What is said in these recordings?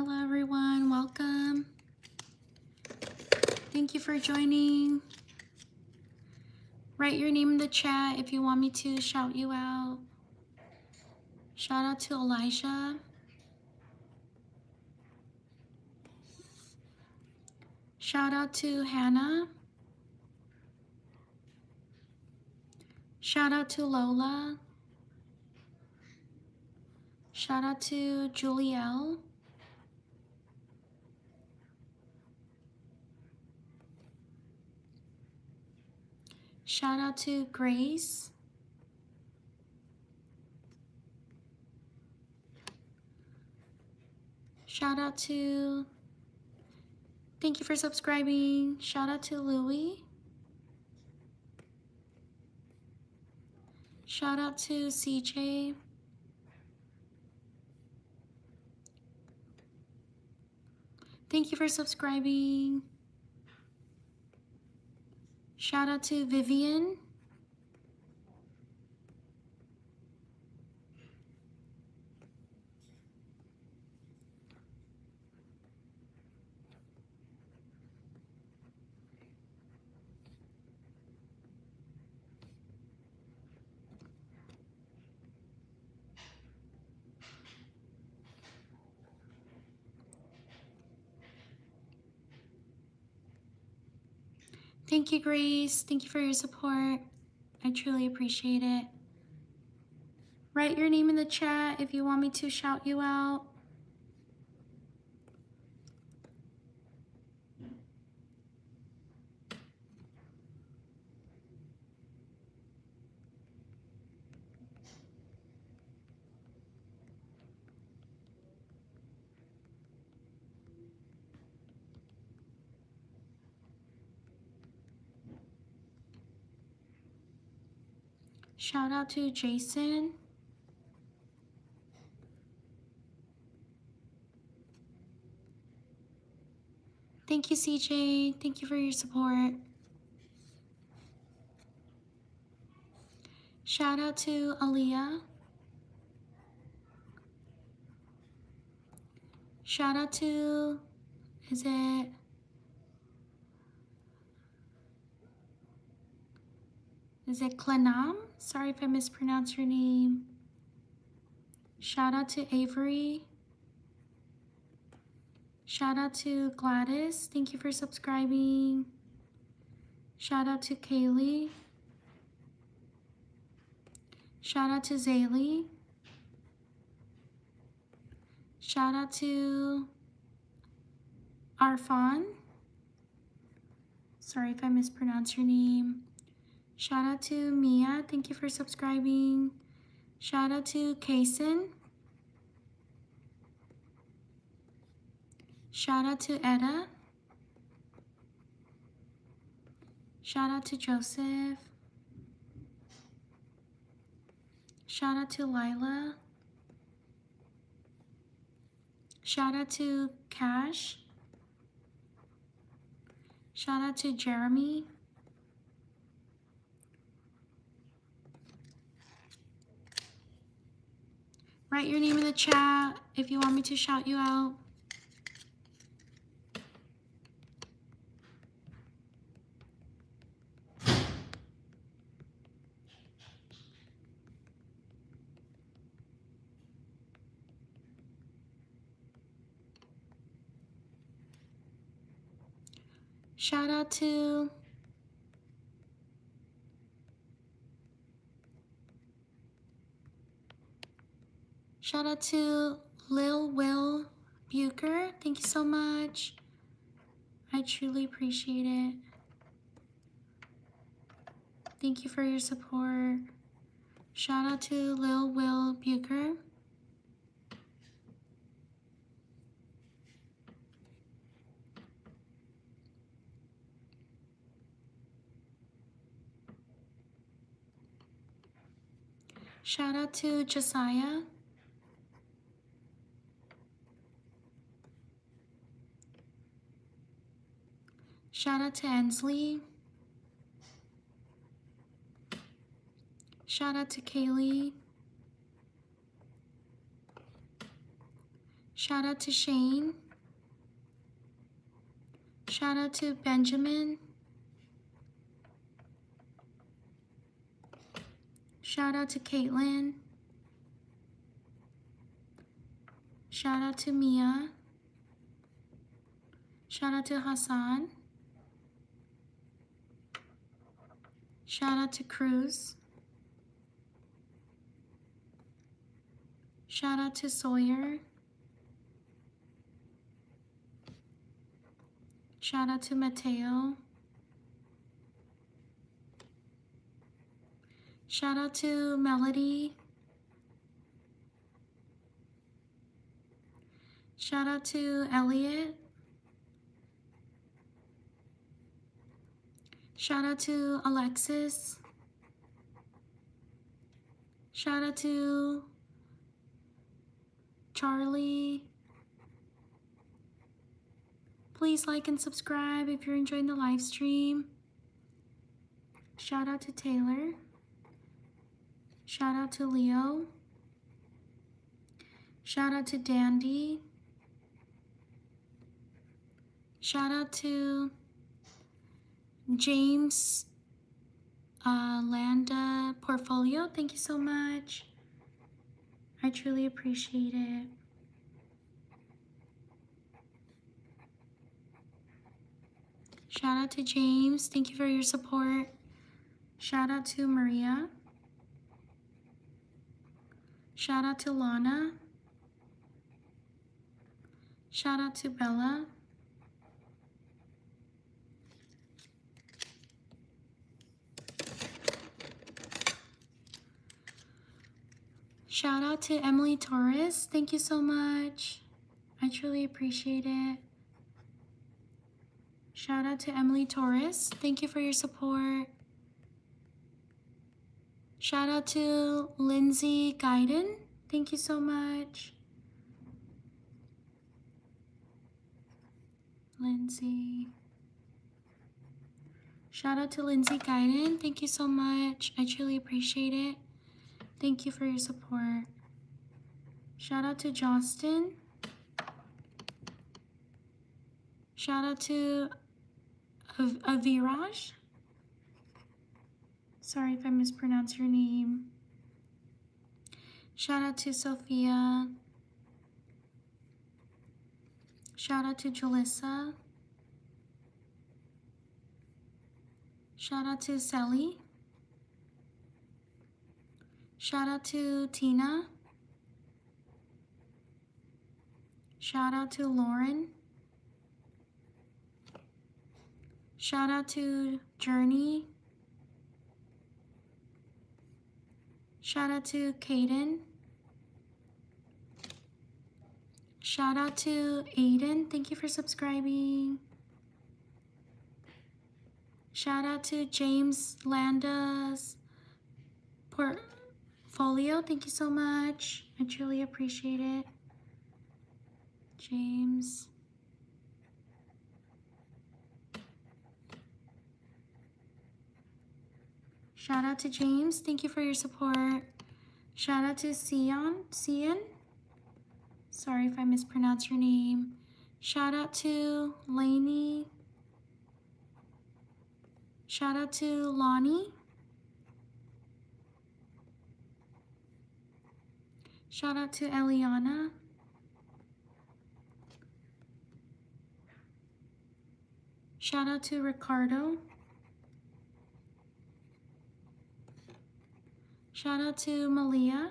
Hello everyone, welcome. Thank you for joining. Write your name in the chat if you want me to shout you out. Shout out to Elijah. Shout out to Hannah. Shout out to Lola. Shout out to Julielle. Shout out to Grace. Shout out to, thank you for subscribing. Shout out to Louie. Shout out to CJ. Thank you for subscribing. Shout out to Vivian. Thank you, Grace. Thank you for your support. I truly appreciate it. Write your name in the chat if you want me to shout you out. Shout out to Jason. Thank you, CJ. Thank you for your support. Shout out to Aaliyah. Shout out to, is it Klenam? Sorry if I mispronounced your name. Shout out to Avery. Shout out to Gladys. Thank you for subscribing. Shout out to Kaylee. Shout out to Zaylee. Shout out to Arfan. Sorry if I mispronounced your name. Shout out to Mia. Thank you for subscribing. Shout out to Kason. Shout out to Etta. Shout out to Joseph. Shout out to Lila. Shout out to Cash. Shout out to Jeremy. Write your name in the chat if you want me to shout you out. Shout out to Lil Will Bucher. Thank you so much. I truly appreciate it. Thank you for your support. Shout out to Lil Will Bucher. Shout out to Josiah. Shout out to Ensley. Shout out to Kaylee. Shout out to Shane. Shout out to Benjamin. Shout out to Caitlin. Shout out to Mia. Shout out to Hassan. Shout out to Cruz. Shout out to Sawyer. Shout out to Mateo. Shout out to Melody. Shout out to Elliot. Shout out to Alexis. Shout out to Charlie. Please like and subscribe if you're enjoying the live stream. Shout out to Taylor. Shout out to Leo. Shout out to Dandy. Shout out to James Landa Portfolio. Thank you so much. I truly appreciate it. Shout out to James. Thank you for your support. Shout out to Maria. Shout out to Lana. Shout out to Bella. Shout out to Emily Torres. Thank you so much. I truly appreciate it. Shout out to Emily Torres. Thank you for your support. Shout out to Lindsay Guyden. Thank you so much. Lindsay. Shout out to Lindsay Guyden. Thank you so much. I truly appreciate it. Thank you for your support. Shout out to Justin. Shout out to Aviraj. Sorry if I mispronounced your name. Shout out to Sophia. Shout out to Jalissa. Shout out to Sally. Shout out to Tina. Shout out to Lauren. Shout out to Journey. Shout out to Kaden. Shout out to Aiden. Thank you for subscribing. Shout out to James Landa's Portfolio. Thank you so much. I truly appreciate it. James. Shout out to James. Thank you for your support. Shout out to Cian. Sorry if I mispronounced your name. Shout out to Lainey. Shout out to Lonnie. Shout out to Eliana. Shout out to Ricardo. Shout out to Malaya.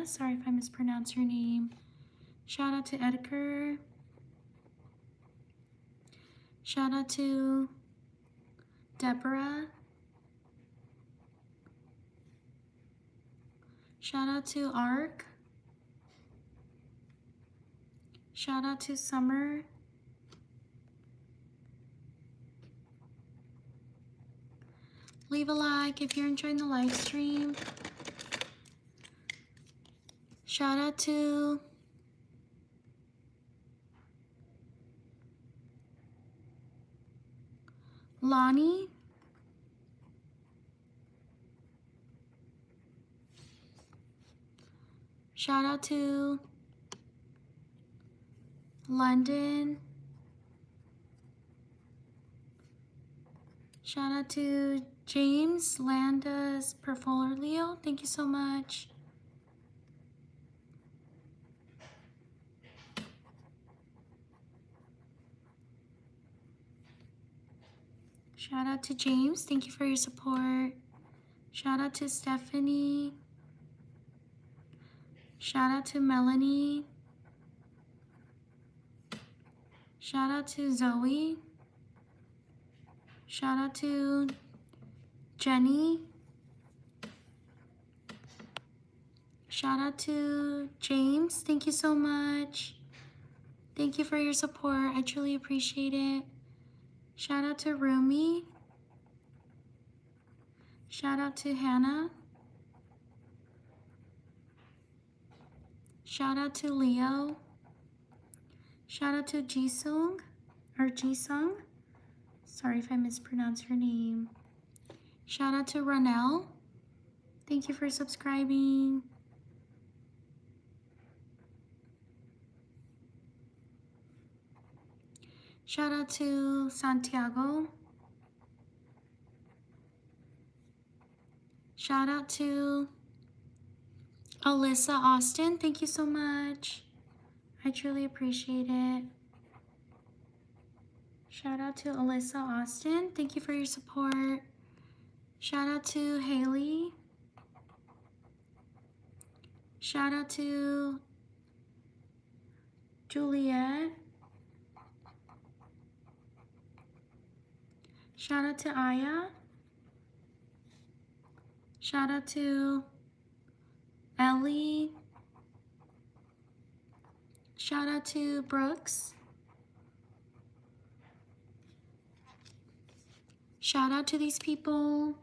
Sorry if I mispronounced your name. Shout out to Edgar. Shout out to Deborah. Shout out to Ark. Shout out to Summer. Leave a like if you're enjoying the live stream. Shout out to Lonnie. Shout out to London. Shout out to James Landa's Portfolio. Thank you so much. Shout out to James. Thank you for your support. Shout out to Stephanie. Shout out to Melanie. Shout out to Zoe. Shout out to Jenny. Shout out to James. Thank you so much. Thank you for your support. I truly appreciate it. Shout out to Rumi. Shout out to Hannah. Shout out to Leo. Shout out to Jisung or Jisung. Sorry if I mispronounce your name. Shout out to Ronell. Thank you for subscribing. Shout out to Santiago. Shout out to Alyssa Austin. Thank you so much. I truly appreciate it. Shout out to Alyssa Austin. Thank you for your support. Shout out to Haley. Shout out to Juliet. Shout out to Aya. Shout out to Ellie. Shout out to Brooks. Shout out to these people.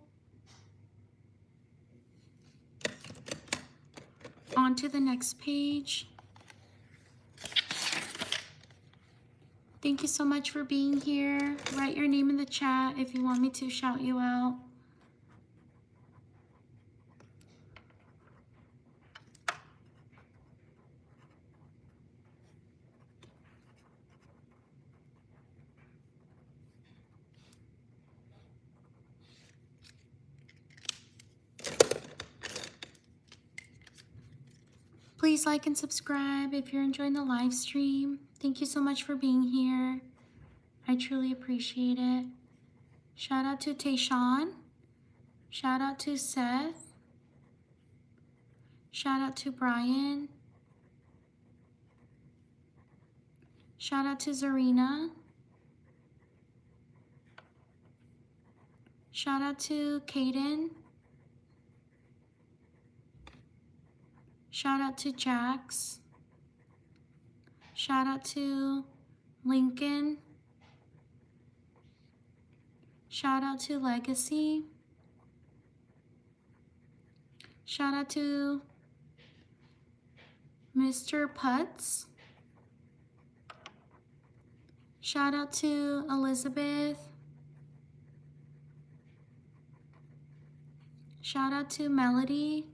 On to the next page. Thank you so much for being here. Write your name in the chat if you want me to shout you out. Please like and subscribe if you're enjoying the live stream. Thank you so much for being here. I truly appreciate it. Shout out to Tayshawn. Shout out to Seth. Shout out to Brian. Shout out to Zarina. Shout out to Kaden. Shout out to Jax. Shout out to Lincoln. Shout out to Legacy. Shout out to Mr. Putz. Shout out to Elizabeth. Shout out to Melody.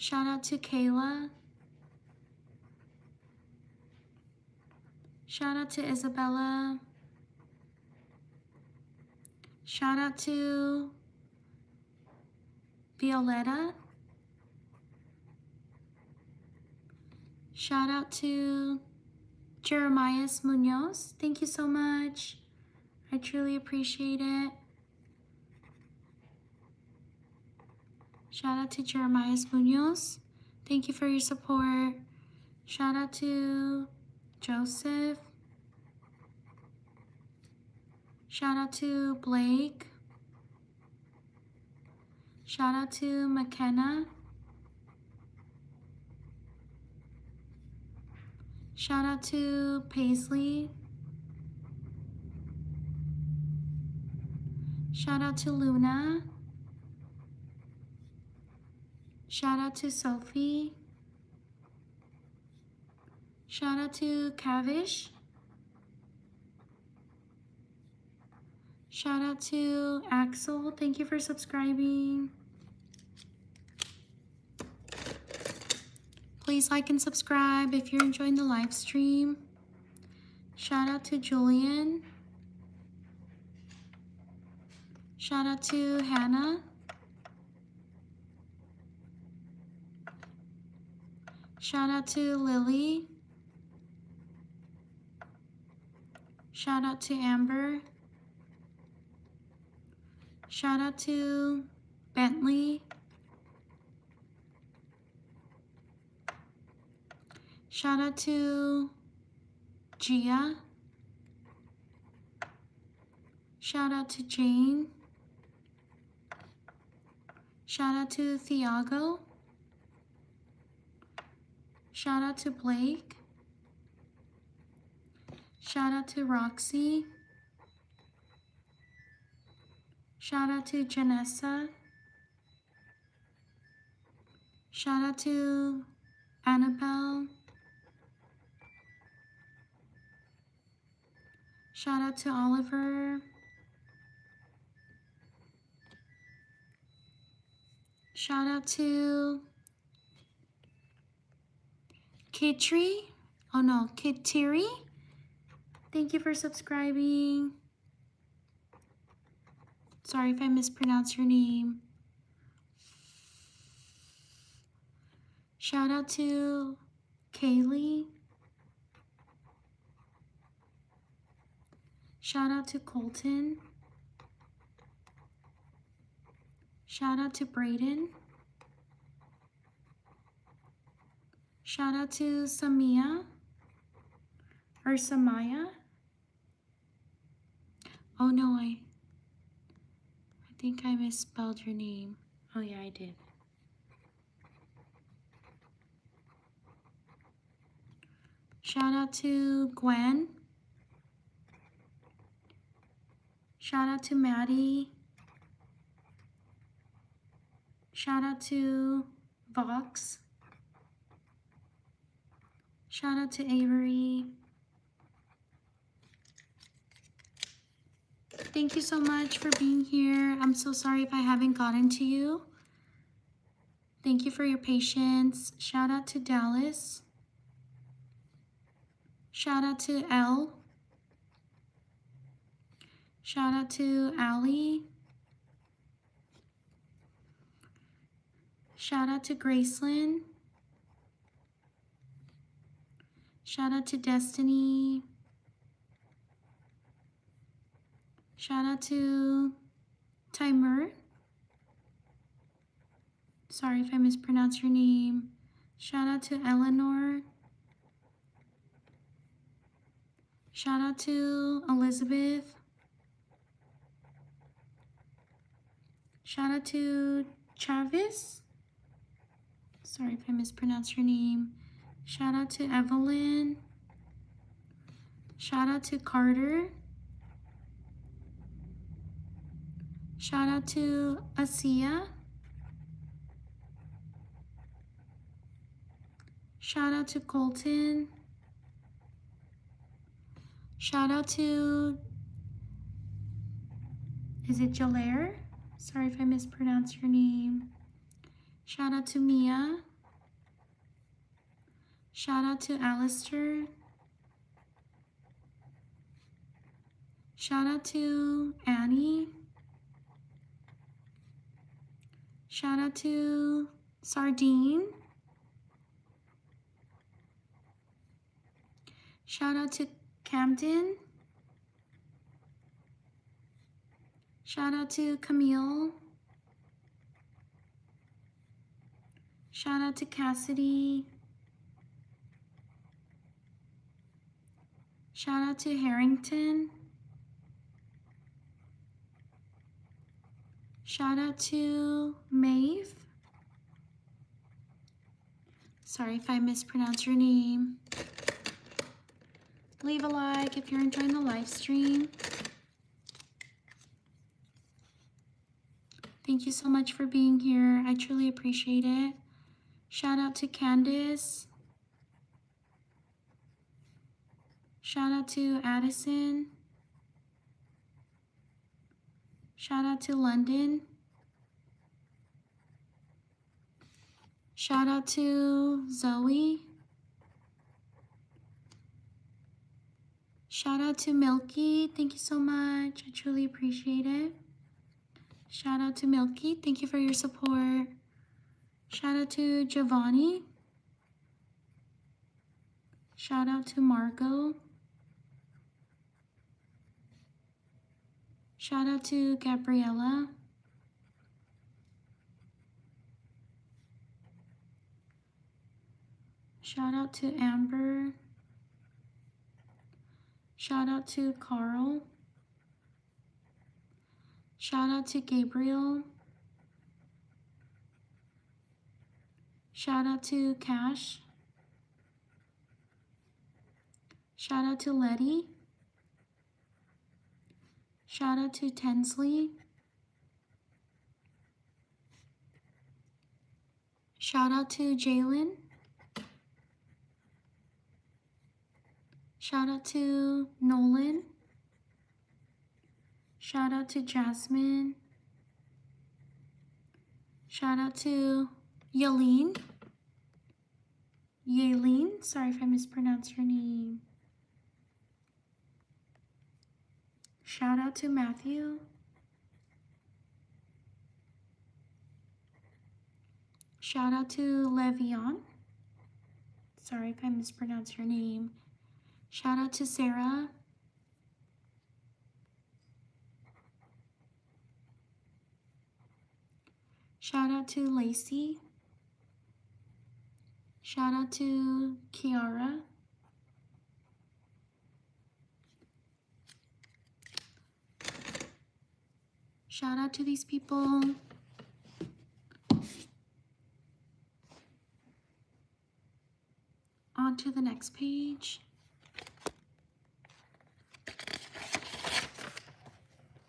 Shout out to Kayla. Shout out to Isabella. Shout out to Violetta. Shout out to Jeremiah Munoz. Thank you so much. I truly appreciate it. Shout out to Jeremiah Munoz. Thank you for your support. Shout out to Joseph. Shout out to Blake. Shout out to McKenna. Shout out to Paisley. Shout out to Luna. Shout out to Sophie. Shout out to Kavish. Shout out to Axel. Thank you for subscribing. Please like and subscribe if you're enjoying the live stream. Shout out to Julian. Shout out to Hannah. Shout out to Lily. Shout out to Amber. Shout out to Bentley. Shout out to Gia. Shout out to Jane. Shout out to Thiago. Shout out to Blake. Shout out to Roxy. Shout out to Janessa. Shout out to Annabelle. Shout out to Oliver. Shout out to Kitri. Oh no, Kitiri. Thank you for subscribing. Sorry if I mispronounce your name. Shout out to Kaylee. Shout out to Colton. Shout out to Brayden. Shout out to Samia or Samaya. Oh no, I think I misspelled your name. Oh yeah, I did. Shout out to Gwen. Shout out to Maddie. Shout out to Vox. Shout out to Avery. Thank you so much for being here. I'm so sorry if I haven't gotten to you. Thank you for your patience. Shout out to Dallas. Shout out to Elle. Shout out to Allie. Shout out to Gracelyn. Shout out to Destiny. Shout out to Timer. Sorry if I mispronounce your name. Shout out to Eleanor. Shout out to Elizabeth. Shout out to Travis. Sorry if I mispronounce your name. Shout out to Evelyn. Shout out to Carter. Shout out to Asia. Shout out to Colton. Shout out to, is it Jalaire? Sorry if I mispronounced your name. Shout out to Mia. Shout out to Alistair. Shout out to Annie. Shout out to Sardine. Shout out to Camden. Shout out to Camille. Shout out to Cassidy. Shout out to Harrington. Shout out to Maeve. Sorry if I mispronounce your name. Leave a like if you're enjoying the live stream. Thank you so much for being here. I truly appreciate it. Shout out to Candace. Shout out to Addison. Shout out to London. Shout out to Zoe. Shout out to Milky. Thank you so much. I truly appreciate it. Shout out to Milky. Thank you for your support. Shout out to Giovanni. Shout out to Margot. Shout out to Gabriella. Shout out to Amber. Shout out to Carl. Shout out to Gabriel. Shout out to Cash. Shout out to Letty. Shout out to Tensley. Shout out to Jalen. Shout out to Nolan. Shout out to Jasmine. Shout out to Yaleen. Yaleen, sorry if I mispronounced your name. Shout out to Matthew. Shout out to Levion. Sorry if I mispronounced your name. Shout out to Sarah. Shout out to Lacey. Shout out to Kiara. Shout out to these people. On to the next page.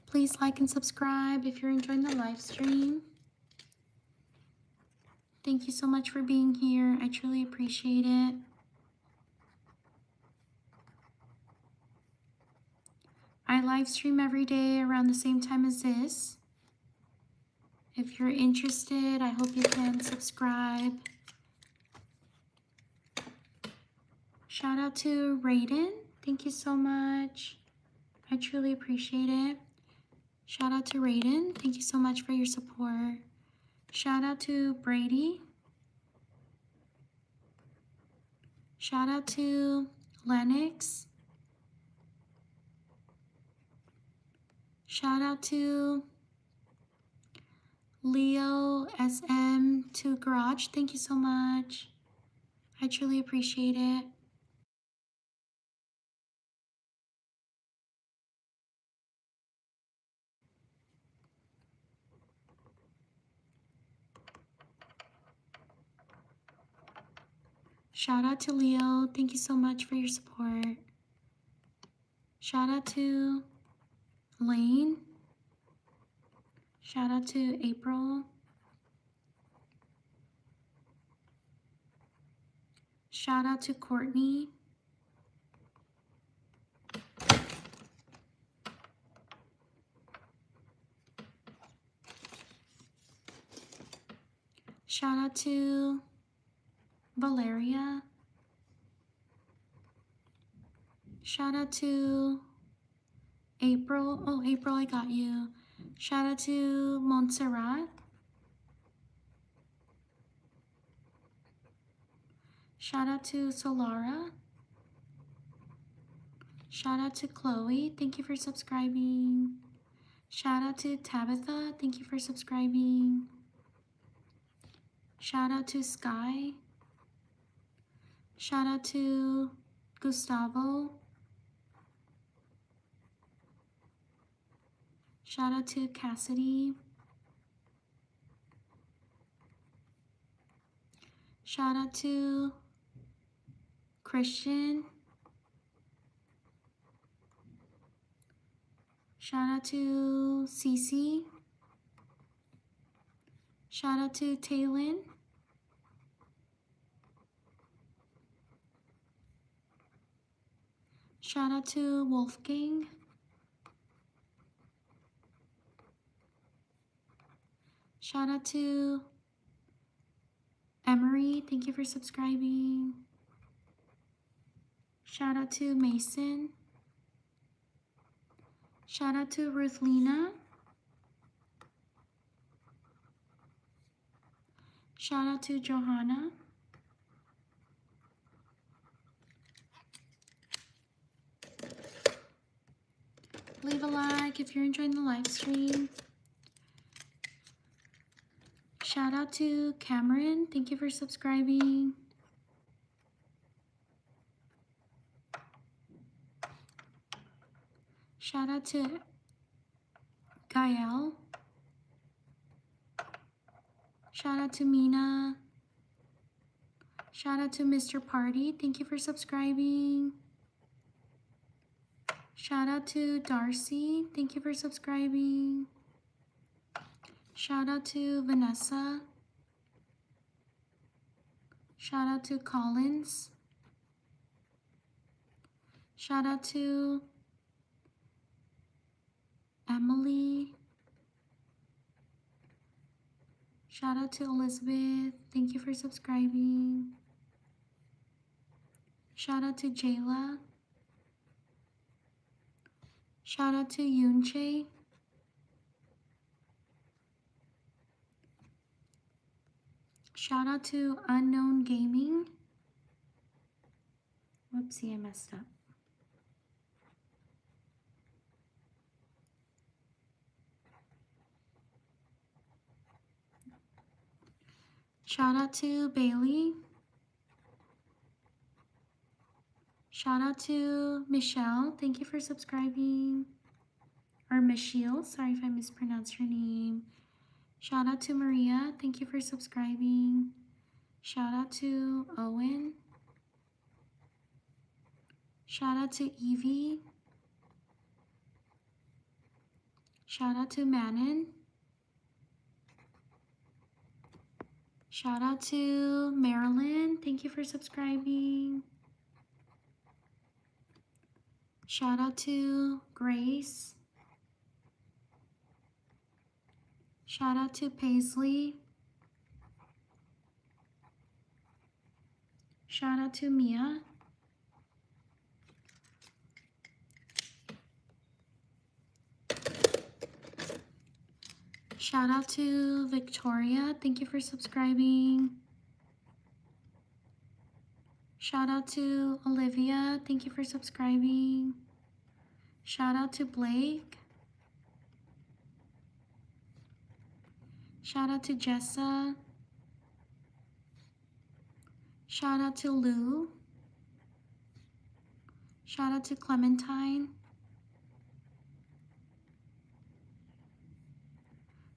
Please like and subscribe if you're enjoying the live stream. Thank you so much for being here. I truly appreciate it. I live stream every day around the same time as this. If you're interested, I hope you can subscribe. Shout out to Raiden. Thank you so much. I truly appreciate it. Shout out to Raiden. Thank you so much for your support. Shout out to Brady. Shout out to Lennox. Shout out to Leo SM2 Garage. Thank you so much. I truly appreciate it. Shout out to Leo. Thank you so much for your support. Shout out to Lane. Shout out to April. Shout out to Courtney. Shout out to Valeria. Shout out to April. Oh, April, I got you. Shout out to Montserrat. Shout out to Solara. Shout out to Chloe. Thank you for subscribing. Shout out to Tabitha. Thank you for subscribing. Shout out to Sky. Shout out to Gustavo. Shout out to Cassidy. Shout out to Christian. Shout out to Cece. Shout out to Taylin. Shout out to Wolfgang. Shout out to Emery, thank you for subscribing. Shout out to Mason. Shout out to Ruthlina. Shout out to Johanna. Leave a like if you're enjoying the live stream. Shout out to Cameron. Thank you for subscribing. Shout out to Gael. Shout out to Mina. Shout out to Mr. Party. Thank you for subscribing. Shout out to Darcy. Thank you for subscribing. Shout out to Vanessa. Shout out to Collins. Shout out to Emily. Shout out to Elizabeth. Thank you for subscribing. Shout out to Jayla. Shout out to Yunche. Shout out to Unknown Gaming. Whoopsie, I messed up. Shout out to Bailey. Shout out to Michelle. Thank you for subscribing. Or Michelle. Sorry if I mispronounced your name. Shout out to Maria. Thank you for subscribing. Shout out to Owen. Shout out to Evie. Shout out to Manon. Shout out to Marilyn. Thank you for subscribing. Shout out to Grace. Shout out to Paisley. Shout out to Mia. Shout out to Victoria. Thank you for subscribing. Shout out to Olivia. Thank you for subscribing. Shout out to Blake. Shout out to Jessa. Shout out to Lou. Shout out to Clementine.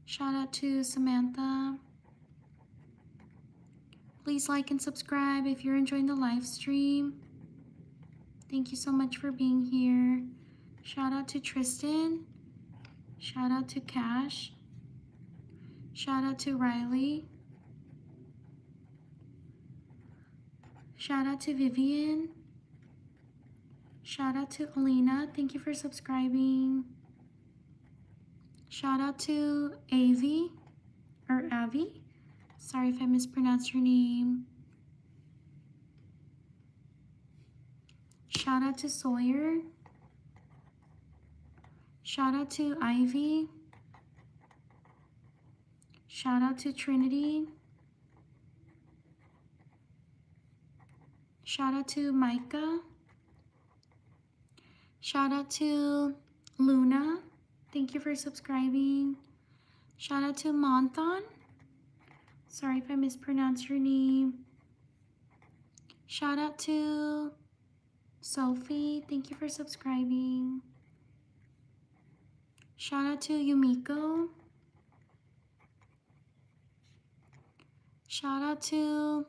Shout out to Samantha. Please like and subscribe if you're enjoying the live stream. Thank you so much for being here. Shout out to Tristan. Shout out to Cash. Shout out to Riley. Shout out to Vivian. Shout out to Alina. Thank you for subscribing. Shout out to Avi, or Avi. Sorry if I mispronounced your name. Shout out to Sawyer. Shout out to Ivy. Shout out to Trinity. Shout out to Micah. Shout out to Luna. Thank you for subscribing. Shout out to Monthon. Sorry if I mispronounced your name. Shout out to Sophie. Thank you for subscribing. Shout out to Yumiko. Shout out to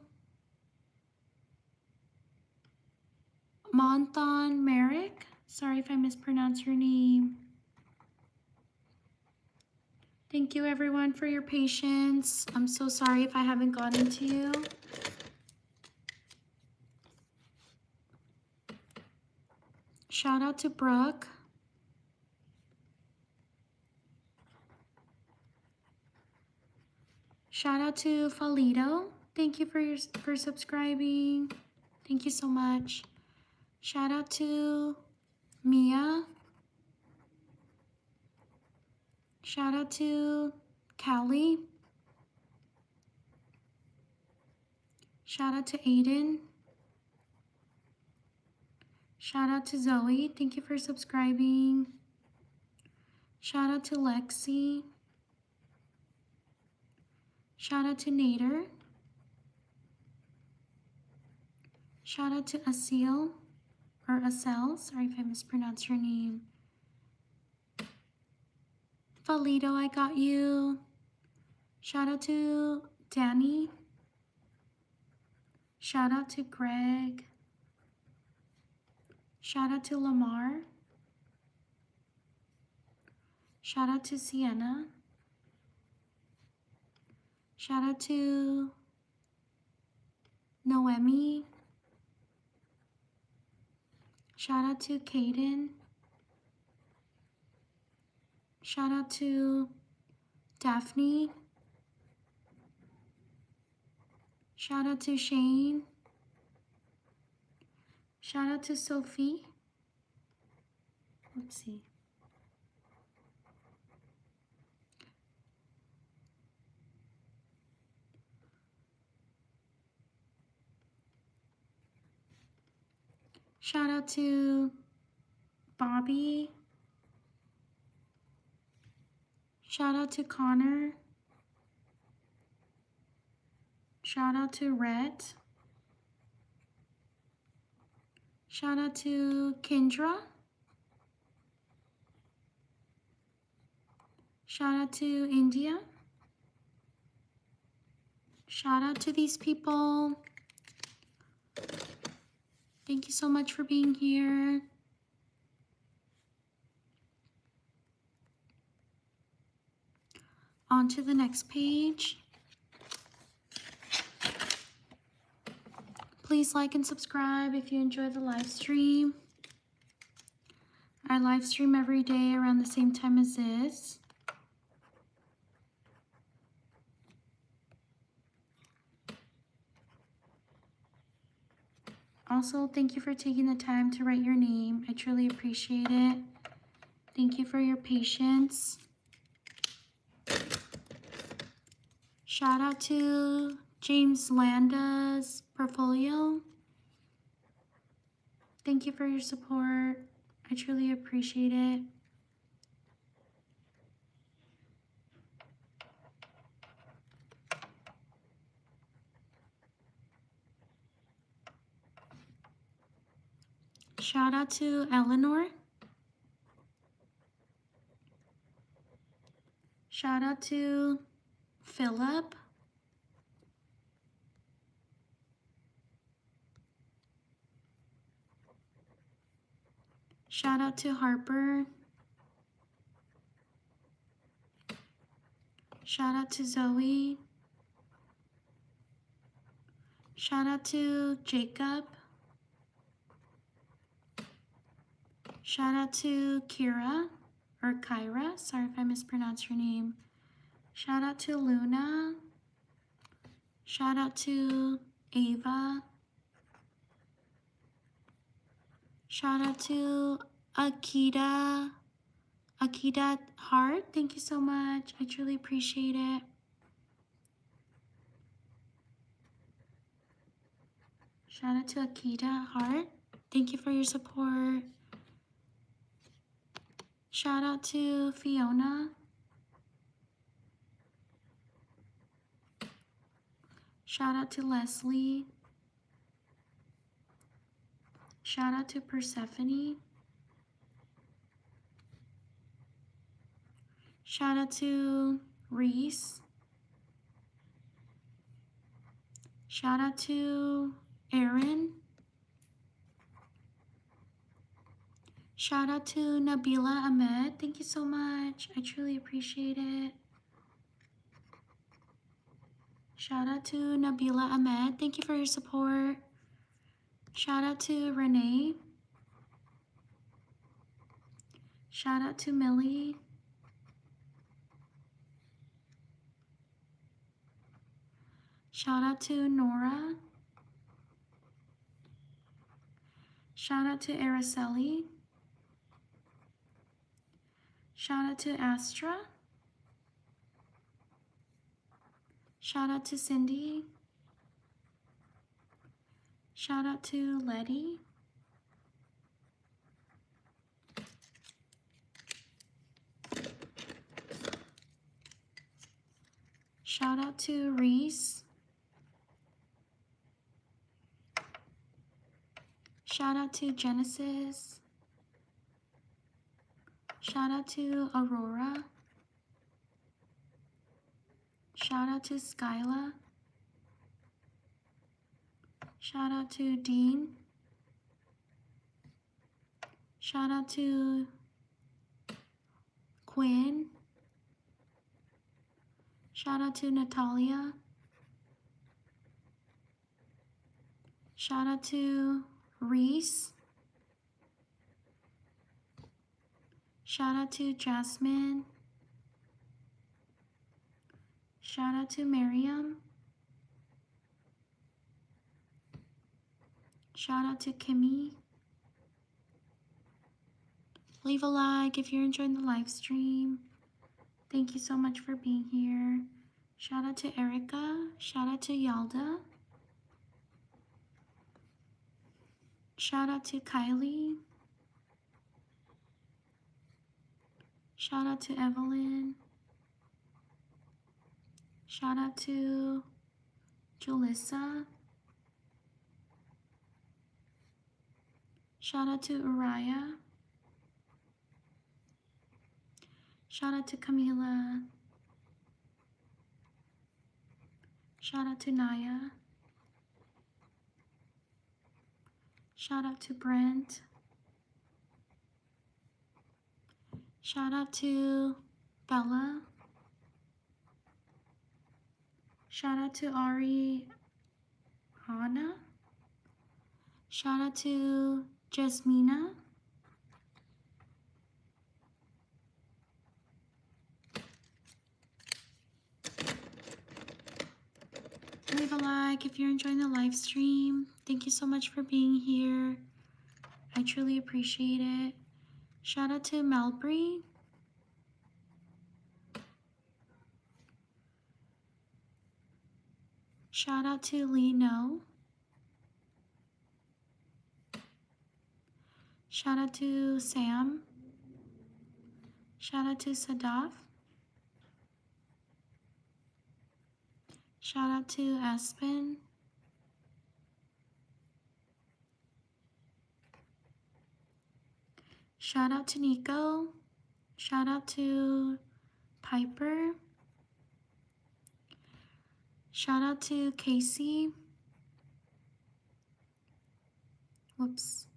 Monthon Merrick. Sorry if I mispronounced your name. Thank you everyone for your patience. I'm so sorry if I haven't gotten to you. Shout out to Brooke. Shout out to Falito. Thank you for subscribing. Thank you so much. Shout out to Mia. Shout out to Callie. Shout out to Aiden. Shout out to Zoe. Thank you for subscribing. Shout out to Lexi. Shout out to Nader. Shout out to Asil or Asel. Sorry if I mispronounced your name. Valito, I got you. Shout out to Danny. Shout out to Greg. Shout out to Lamar. Shout out to Sienna. Shout out to Noemi. Shout out to Kaden. Shout out to Daphne. Shout out to Shane. Shout out to Sophie. Let's see. Shout out to Bobby. Shout out to Connor. Shout out to Rhett. Shout out to Kendra. Shout out to India. Shout out to these people. Thank you so much for being here. On to the next page. Please like and subscribe if you enjoy the live stream. I live stream every day around the same time as this. Also, thank you for taking the time to write your name. I truly appreciate it. Thank you for your patience. Shout out to James Landa's portfolio. Thank you for your support. I truly appreciate it. Shout out to Eleanor. Shout out to Philip. Shout out to Harper. Shout out to Zoe. Shout out to Jacob. Shout out to Kira or Kyra. Sorry if I mispronounced your name. Shout out to Luna. Shout out to Ava. Shout out to Akita Heart. Thank you so much. I truly appreciate it. Shout out to Akita Heart. Thank you for your support. Shout out to Fiona. Shout out to Leslie. Shout out to Persephone. Shout out to Reese. Shout out to Aaron. Shout out to Nabila Ahmed. Thank you so much. I truly appreciate it. Shout out to Nabila Ahmed. Thank you for your support. Shout out to Renee. Shout out to Millie. Shout out to Nora. Shout out to Araceli. Shout out to Astra. Shout out to Cindy. Shout out to Letty. Shout out to Reese. Shout out to Genesis. Shout out to Aurora. Shout out to Skyla. Shout out to Dean. Shout out to Quinn. Shout out to Natalia. Shout out to Reese. Shout out to Jasmine. Shout out to Miriam. Shout out to Kimmy. Leave a like if you're enjoying the live stream. Thank you so much for being here. Shout out to Erica. Shout out to Yalda. Shout out to Kylie. Shout out to Evelyn. Shout out to Julissa. Shout out to Uriah. Shout out to Camila. Shout out to Naya. Shout out to Brent. Shout out to Bella. Shout out to Ari Hana. Shout out to Jasmina. Leave a like if you're enjoying the live stream. Thank you so much for being here. I truly appreciate it. Shout out to Melbury. Shout out to Leno. Shout out to Sam. Shout out to Sadaf. Shout out to Aspen. Shout out to Nico. Shout out to Piper. Shout out to Casey. Whoops.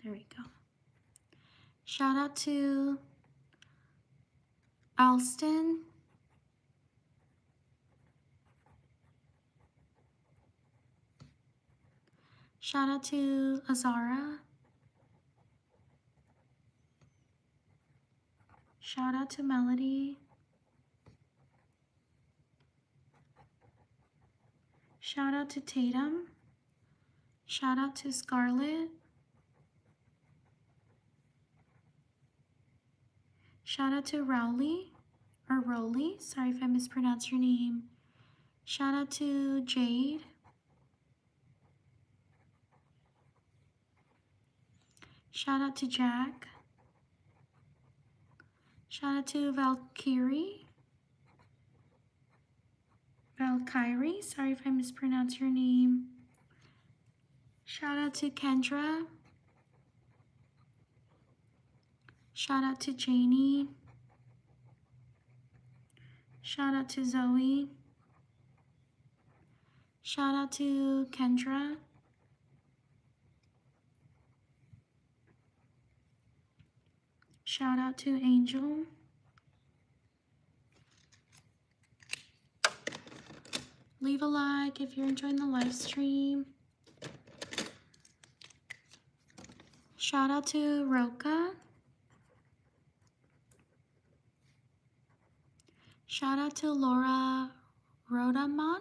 There we go. Shout out to Alston. Shout out to Azara. Shout out to Melody. Shout out to Tatum. Shout out to Scarlett. Shout out to Rowley, or Rowley, sorry if I mispronounced your name. Shout out to Jade. Shout out to Jack. Shout out to Valkyrie, sorry if I mispronounced your name. Shout out to Kendra. Shout out to Janie. Shout out to Zoe. Shout out to Kendra. Shout out to Angel. Leave a like if you're enjoying the live stream. Shout out to Roka. Shout out to Laura Rodaman.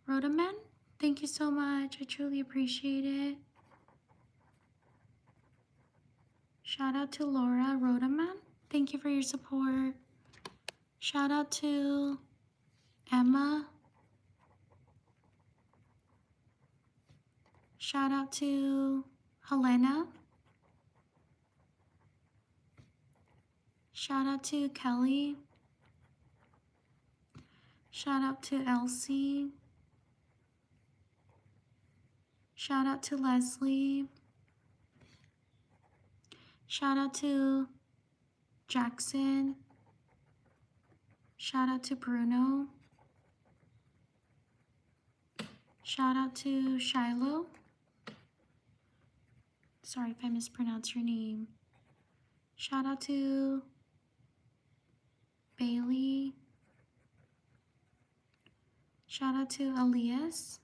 Rodaman. Thank you so much. I truly appreciate it. Shout out to Laura Rodaman. Thank you for your support. Shout out to Emma. Shout out to Helena. Shout out to Kelly. Shout out to Elsie. Shout out to Leslie. Shout out to Jackson. Shout out to Bruno. Shout out to Shiloh. Sorry if I mispronounced your name. Shout out to Bailey. Shout out to Elias.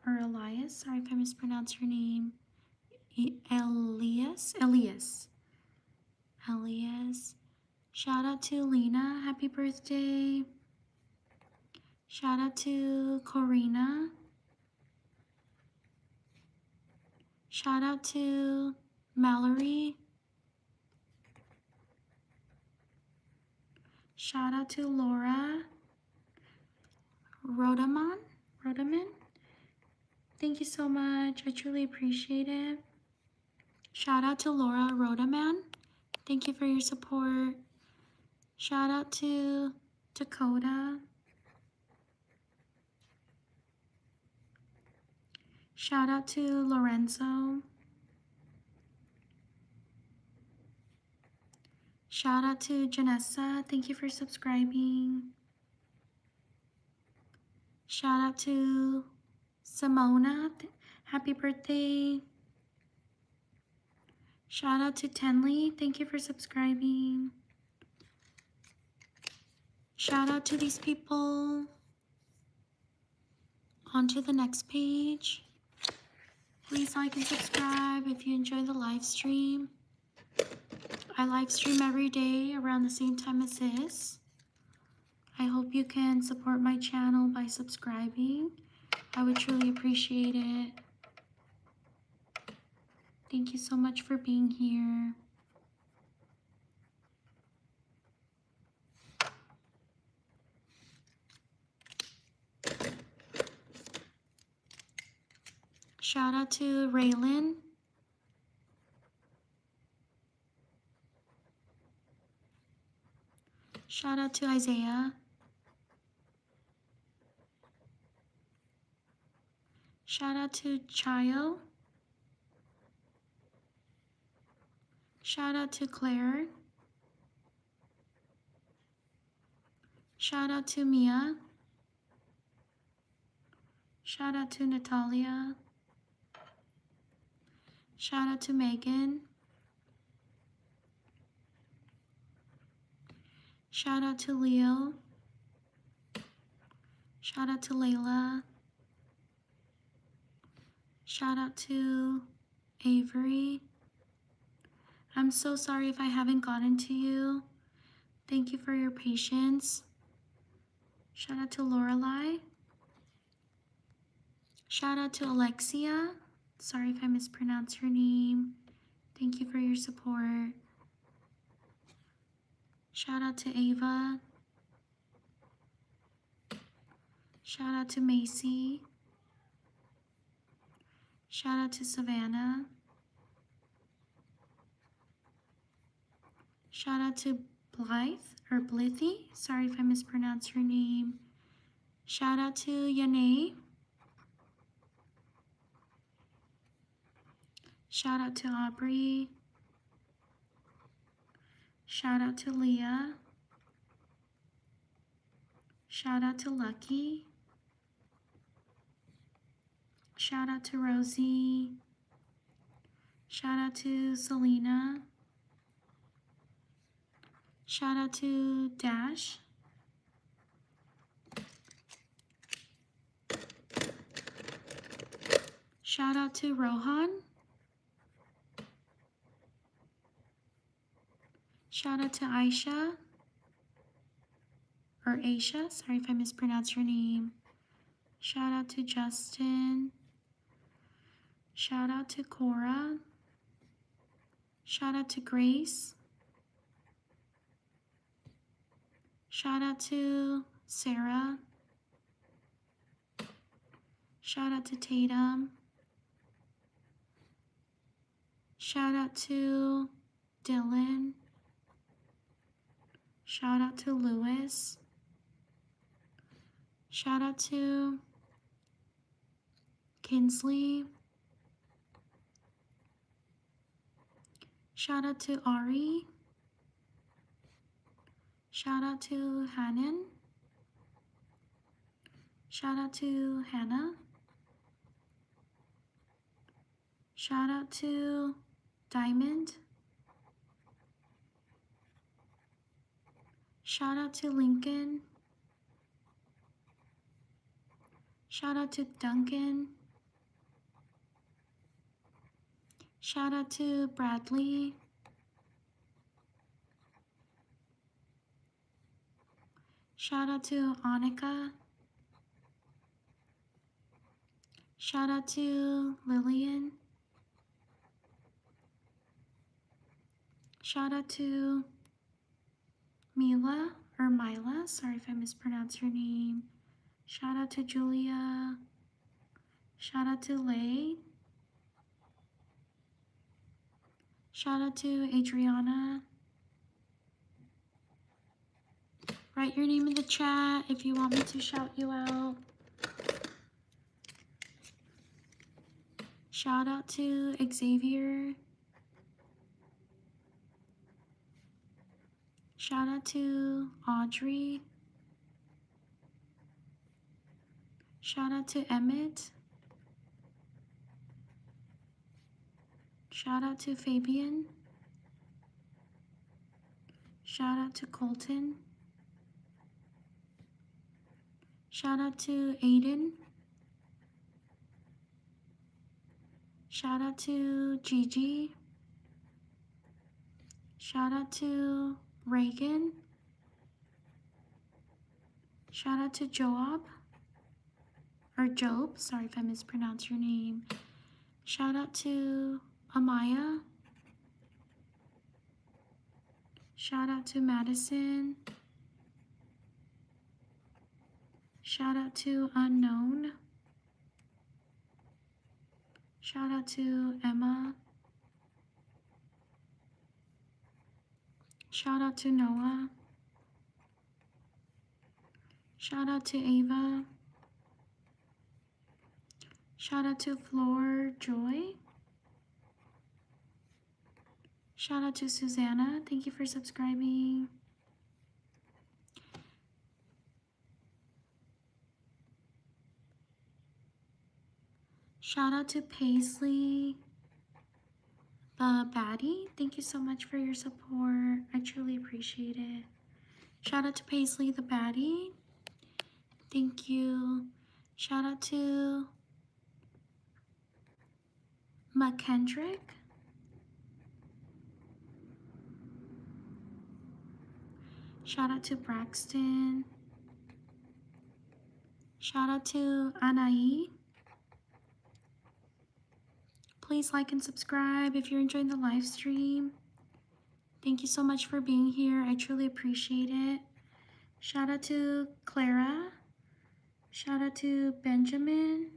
Sorry if I mispronounced your name. Elias. Shout out to Lena. Happy birthday. Shout out to Corina. Shout out to Mallory. Shout out to Laura Rodaman. Thank you so much. I truly appreciate it. Shout out to Laura Rodaman. Thank you for your support. Shout out to Dakota. Shout out to Lorenzo. Shout out to Janessa. Thank you for subscribing. Shout out to Simona. Happy birthday. Shout out to Tenley. Thank you for subscribing. Shout out to these people. On to the next page. Please like and subscribe if you enjoy the live stream. I live stream every day around the same time as this. I hope you can support my channel by subscribing. I would truly appreciate it. Thank you so much for being here. Shout out to Raylan. Shout out to Isaiah. Shout out to Chayo. Shout out to Claire. Shout out to Mia. Shout out to Natalia. Shout out to Megan. Shout out to Leo. Shout out to Layla. Shout out to Avery. I'm so sorry if I haven't gotten to you. Thank you for your patience. Shout out to Lorelai. Shout out to Alexia. Sorry if I mispronounced your name. Thank you for your support. Shout out to Ava. Shout out to Macy. Shout out to Savannah. Shout out to Blithy. Sorry if I mispronounced your name. Shout out to Yanae. Shout out to Aubrey. Shout out to Leah. Shout out to Lucky. Shout out to Rosie. Shout out to Selena. Shout out to Dash. Shout out to Rohan. Shout out to Aisha. or Aisha. Sorry if I mispronounced your name. Shout out to Justin. Shout out to Cora. Shout out to Grace. Shout out to Sarah. Shout out to Tatum. Shout out to Dylan. Shout out to Lewis. Shout out to Kinsley. Shout out to Ari. Shout out to Hannon. Shout out to Hannah. Shout out to Diamond. Shout out to Lincoln. Shout out to Duncan. Shout out to Bradley. Shout out to Annika. Shout out to Lillian. Shout out to Mila or Mila. Sorry if I mispronounced your name. Shout out to Julia. Shout out to Lay. Shout out to Adriana. Write your name in the chat if you want me to shout you out. Shout out to Xavier. Shout out to Audrey. Shout out to Emmett. Shout out to Fabian. Shout out to Colton. Shout out to Aiden. Shout out to Gigi. Shout out to Reagan. Shout out to Joab. Or Job. Sorry if I mispronounced your name. Shout out to Amaya. Shout out to Madison. Shout out to Unknown. Shout out to Emma. Shout out to Noah. Shout out to Ava. Shout out to Floor Joy. Shout out to Susanna. Thank you for subscribing. Shout out to Paisley, the baddie. Thank you so much for your support. I truly appreciate it. Shout out to Paisley, the baddie. Thank you. Shout out to McKendrick. Shout out to Braxton. Shout out to Anaí. Please like and subscribe if you're enjoying the live stream. Thank you so much for being here. I truly appreciate it. Shout out to Clara. Shout out to Benjamin.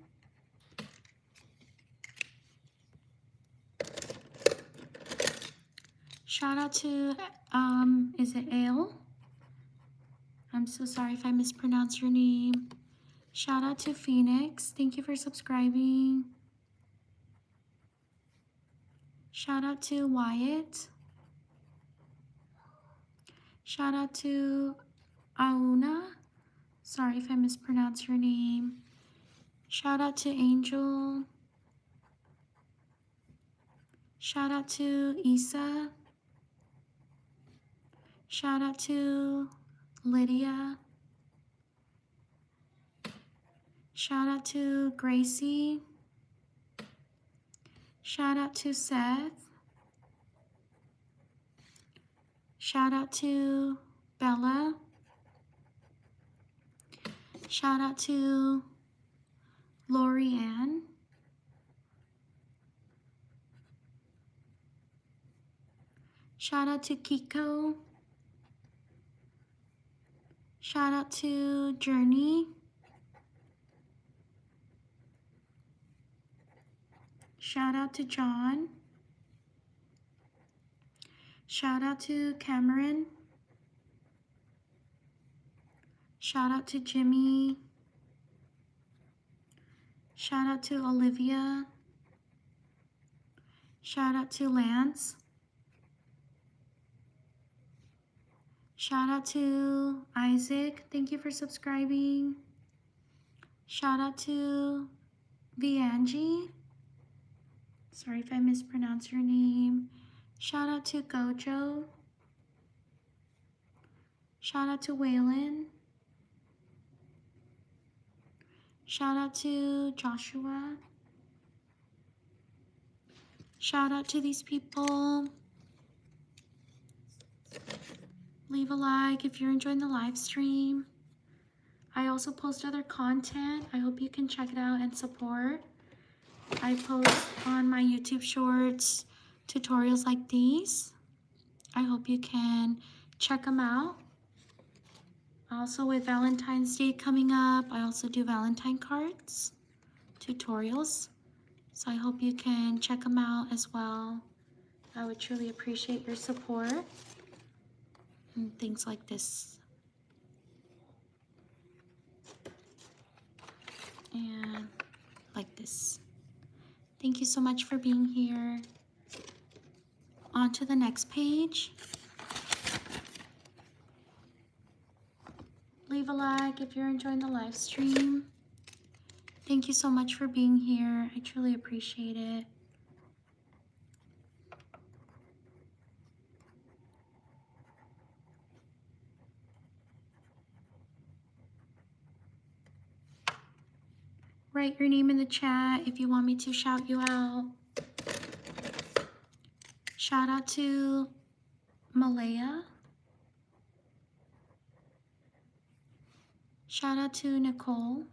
Shout out to, is it Ale? I'm so sorry if I mispronounced your name. Shout out to Phoenix. Thank you for subscribing. Shout out to Wyatt. Shout out to Auna. Sorry if I mispronounced your name. Shout out to Angel. Shout out to Isa. Shout out to Lydia. Shout out to Gracie. Shout out to Seth. Shout out to Bella. Shout out to Lori Ann. Shout out to Kiko. Shout out to Journey. Shout out to John. Shout out to Cameron. Shout out to Jimmy. Shout out to Olivia. Shout out to Lance. Shout out to Isaac. Thank you for subscribing. Shout out to Vianji. Sorry if I mispronounce your name. Shout out to Gojo. Shout out to Waylon. Shout out to Joshua. Shout out to these people. Leave a like if you're enjoying the live stream. I also post other content. I hope you can check it out and support. I post on my YouTube shorts tutorials like these. I hope you can check them out. Also, with Valentine's Day coming up, I also do Valentine cards, tutorials. So I hope you can check them out as well. I would truly appreciate your support and things like this. And like this. Thank you so much for being here. On to the next page. Leave a like if you're enjoying the live stream. Thank you so much for being here. I truly appreciate it. Write your name in the chat if you want me to shout you out. Shout out to Malaya. Shout out to Nicole.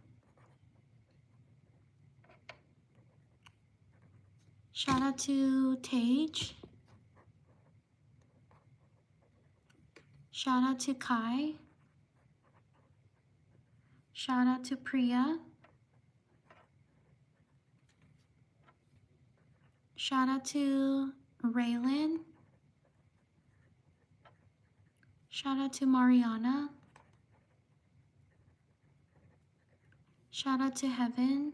Shout out to Tage. Shout out to Kai. Shout out to Priya. Shout out to Raylan. Shout out to Mariana. Shout out to Heaven.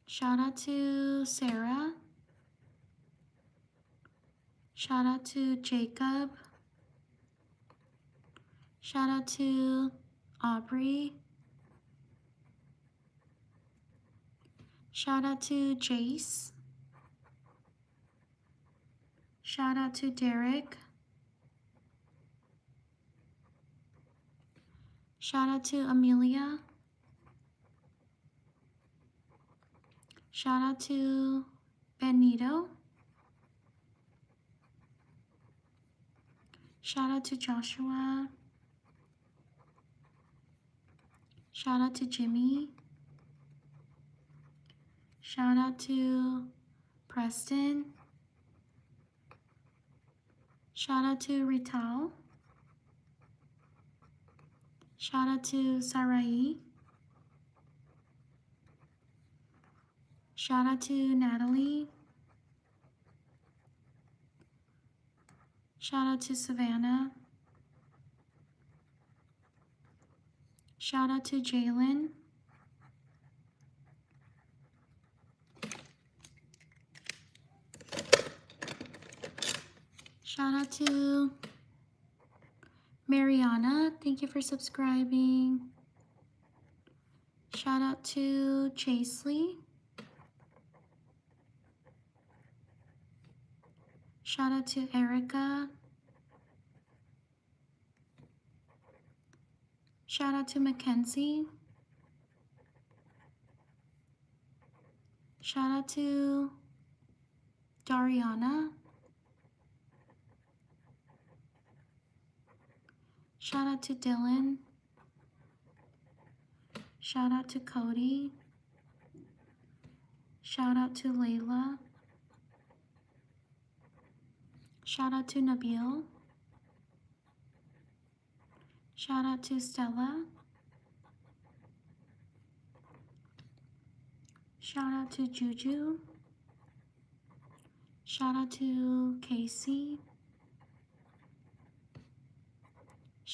Shout out to Sarah. Shout out to Jacob. Shout out to Aubrey. Shout out to Jace. Shout out to Derek. Shout out to Amelia. Shout out to Benito. Shout out to Joshua. Shout out to Jimmy. Shout out to Preston. Shout out to Rital. Shout out to Sarai. Shout out to Natalie. Shout out to Savannah. Shout out to Jalen. Shout out to Mariana. Thank you for subscribing. Shout out to Chasley. Shout out to Erica. Shout out to Mackenzie. Shout out to Dariana. Shout out to Dylan. Shout out to Cody. Shout out to Layla. Shout out to Nabil. Shout out to Stella. Shout out to Juju. Shout out to Casey.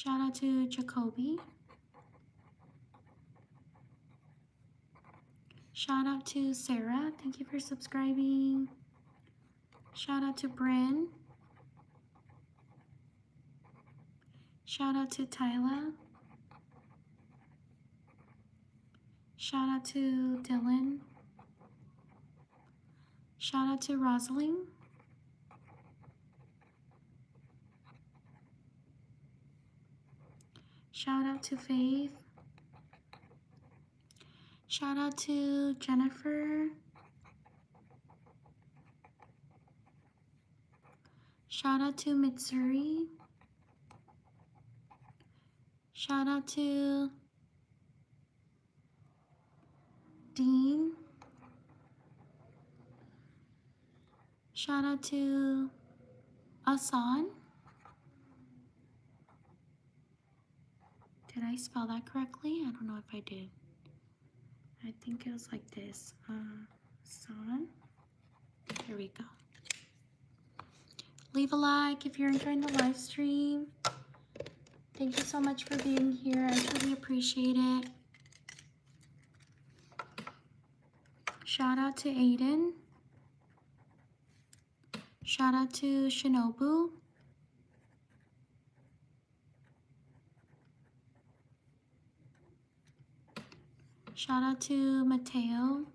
Shout out to Jacoby. Shout out to Sarah. Thank you for subscribing. Shout out to Bryn. Shout out to Tyla. Shout out to Dylan. Shout out to Rosalind. Shout out to Faith. Shout out to Jennifer. Shout out to Mitsuri. Shout out to Dean. Shout out to Asan. Did I spell that correctly? I don't know if I did. I think it was like this. Asan. There we go. Leave a like if you're enjoying the live stream. Thank you so much for being here. I truly appreciate it. Shout out to Aiden. Shout out to Shinobu. Shout out to Mateo.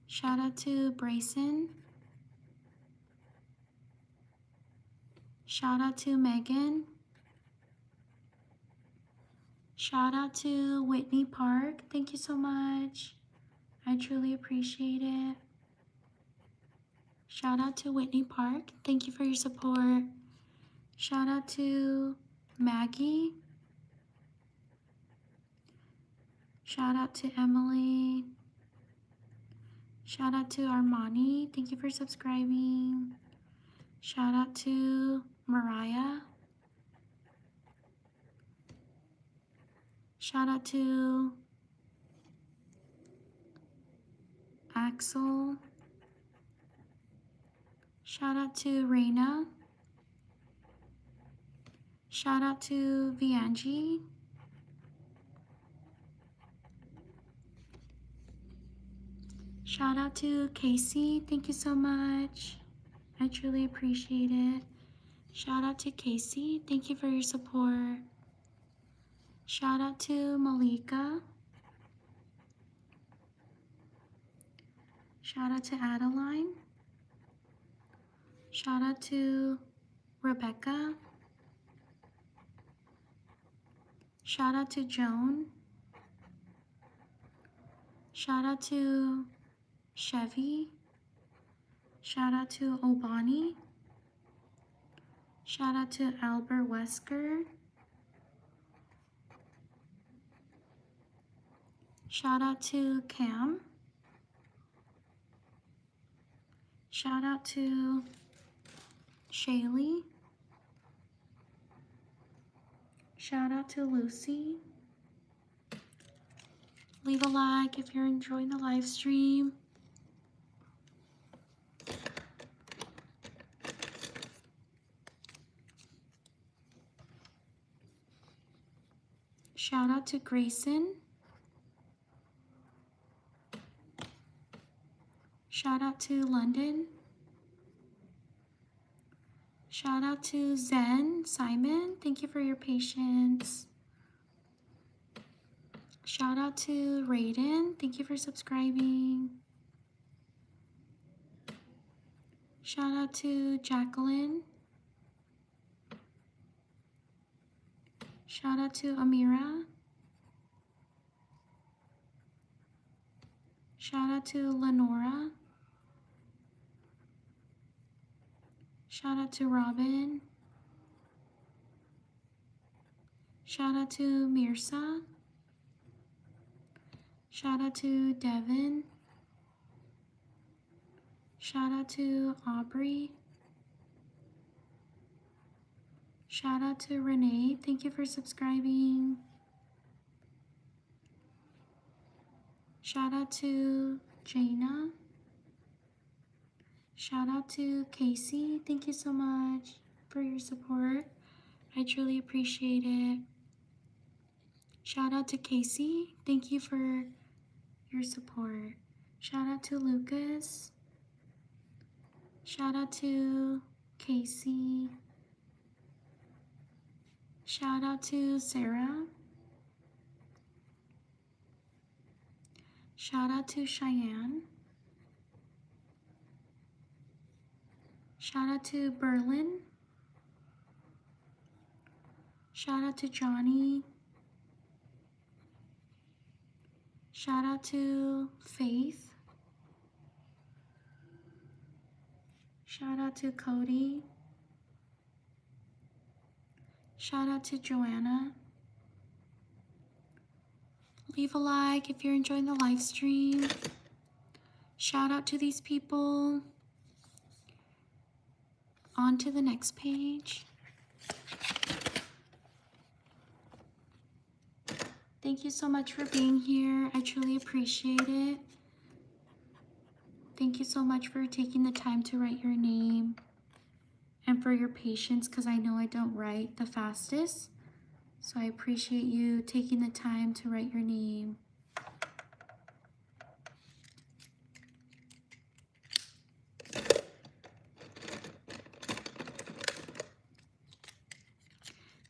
Shout out to Brayson. Shout out to Megan. Shout out to Whitney Park. Thank you so much. I truly appreciate it. Shout out to Whitney Park. Thank you for your support. Shout out to Maggie. Shout out to Emily. Shout out to Armani. Thank you for subscribing. Shout out to Mariah. Shout out to Axel. Shout out to Reina. Shout out to Vianji. Shout out to Casey. Thank you so much. I truly appreciate it. Shout out to Casey. Thank you for your support. Shout out to Malika. Shout out to Adeline. Shout out to Rebecca. Shout out to Joan. Shout out to Chevy. Shout out to Obani. Shout out to Albert Wesker. Shout out to Cam. Shout out to Shaylee. Shout out to Lucy. Leave a like if you're enjoying the live stream. Shout out to Grayson. Shout out to London. Shout out to Zen, Simon. Thank you for your patience. Shout out to Raiden. Thank you for subscribing. Shout out to Jacqueline. Shout out to Amira. Shout out to Lenora. Shout out to Robin. Shout out to Mirsa. Shout out to Devin. Shout out to Aubrey. Shout out to Renee. Thank you for subscribing. Shout out to Jaina. Shout out to Casey. Thank you so much for your support. I truly appreciate it. Shout out to Casey. Thank you for your support. Shout out to Lucas. Shout out to Casey. Shout out to Sarah. Shout out to Cheyenne. Shout out to Berlin. Shout out to Johnny. Shout out to Faith. Shout out to Cody. Shout out to Joanna. Leave a like if you're enjoying the live stream. Shout out to these people. On to the next page. Thank you so much for being here. I truly appreciate it. Thank you so much for taking the time to write your name and for your patience, because I know I don't write the fastest. So I appreciate you taking the time to write your name.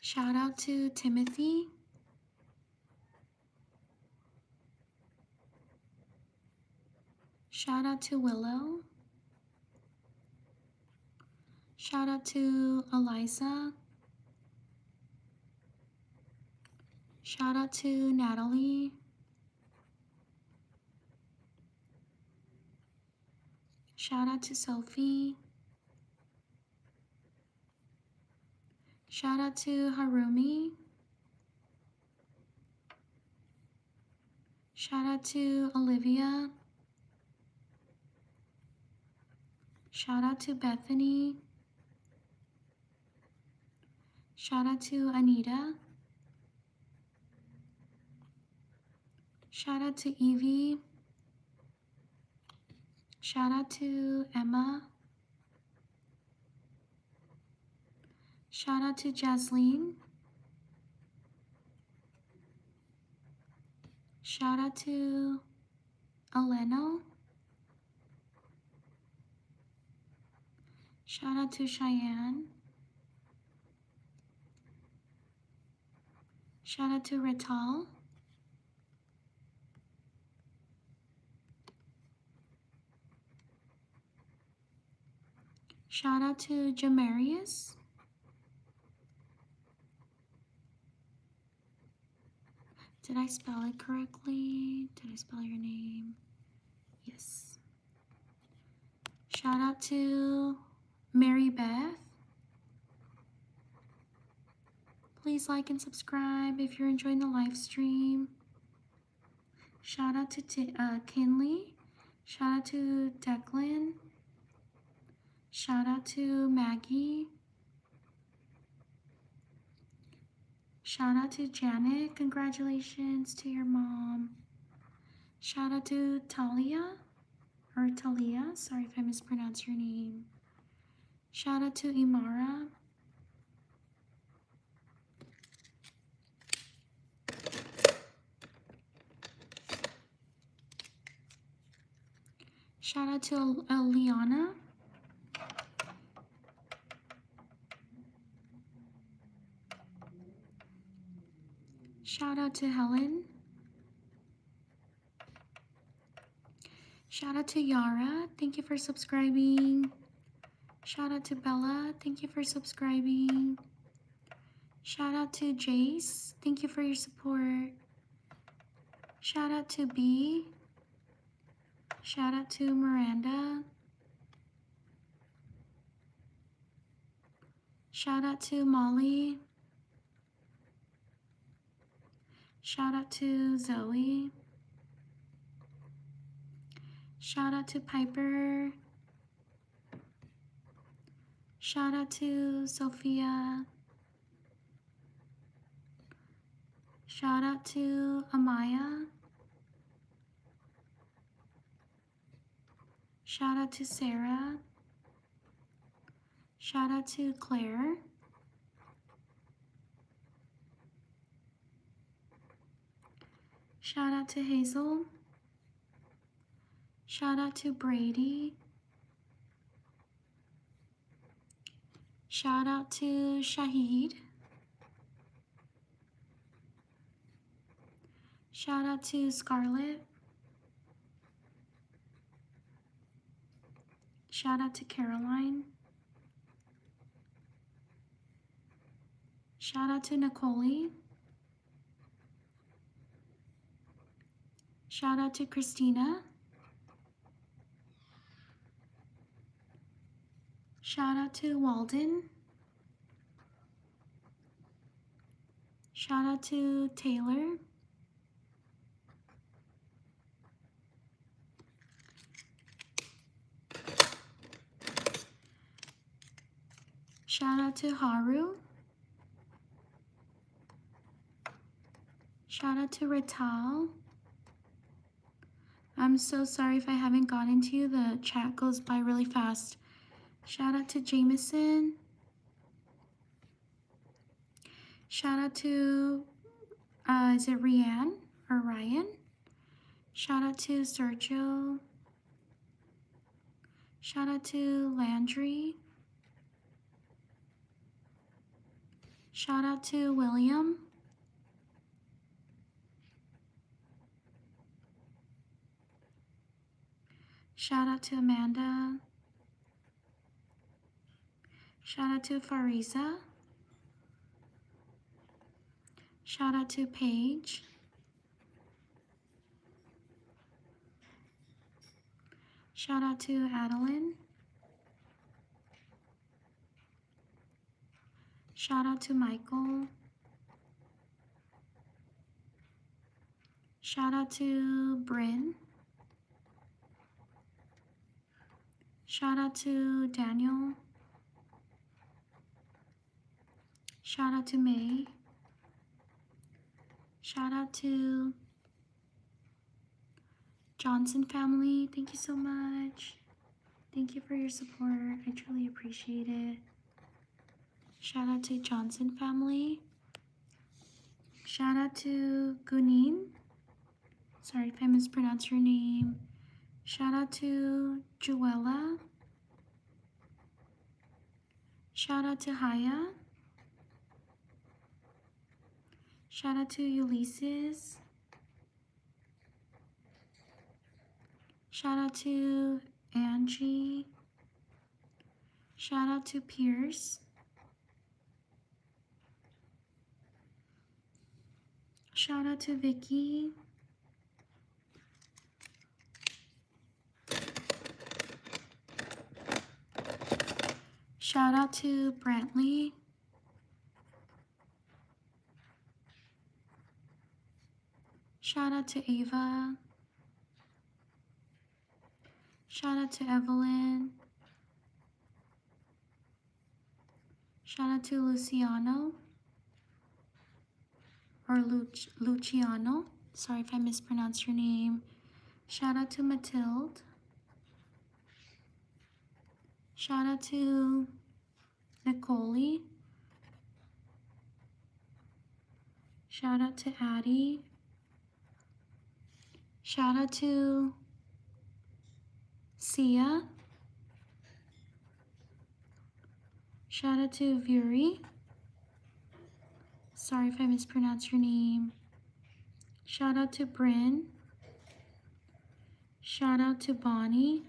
Shout out to Timothy. Shout out to Willow. Shout out to Eliza. Shout out to Natalie. Shout out to Sophie. Shout out to Harumi. Shout out to Olivia. Shout out to Bethany. Shout out to Anita. Shout out to Evie. Shout out to Emma. Shout out to Jasleen. Shout out to Elena. Shout out to Cheyenne. Shout out to Rital. Shout out to Jamarius. Did I spell it correctly? Did I spell your name? Yes. Shout out to Mary Beth. Please like and subscribe if you're enjoying the live stream. Shout out to Kinley. Shout out to Declan. Shout out to Maggie. Shout out to Janet. Congratulations to your mom. Shout out to Talia, or Talia. Sorry if I mispronounced your name. Shout out to Imara. Shout out to Liana. Shout out to Helen. Shout out to Yara. Thank you for subscribing. Shout out to Bella. Thank you for subscribing. Shout out to Jace. Thank you for your support. Shout out to B. Shout out to Miranda. Shout out to Molly. Shout out to Zoe. Shout out to Piper. Shout out to Sophia. Shout out to Amaya. Shout out to Sarah. Shout out to Claire. Shout out to Hazel. Shout out to Brady. Shout out to Shahid. Shout out to Scarlett. Shout out to Caroline. Shout out to Nicole. Shout out to Christina. Shout out to Walden. Shout out to Taylor. Shout out to Haru. Shout out to Rital. I'm so sorry if I haven't gotten to you. The chat goes by really fast. Shout out to Jameson. Shout out to, is it Rianne or Ryan? Shout out to Sergio. Shout out to Landry. Shout out to William. Shout out to Amanda. Shout out to Fariza. Shout out to Paige. Shout out to Adeline. Shout out to Michael. Shout out to Bryn. Shout out to Daniel. Shout out to May. Shout out to Johnson family. Thank you so much. Thank you for your support. I truly appreciate it. Shout out to Johnson family. Shout out to Gunin. Sorry if I mispronounced your name. Shout out to Joella. Shout out to Haya. Shout out to Ulysses. Shout out to Angie. Shout out to Pierce. Shout out to Vicky. Shout out to Brantley. Shout out to Ava. Shout out to Evelyn. Shout out to Luciano. Or Luciano. Sorry if I mispronounced your name. Shout out to Matilde. Shout out to Nicole. Shout out to Addie. Shout out to Sia. Shout out to Vuri. Sorry if I mispronounced your name. Shout out to Bryn. Shout out to Bonnie.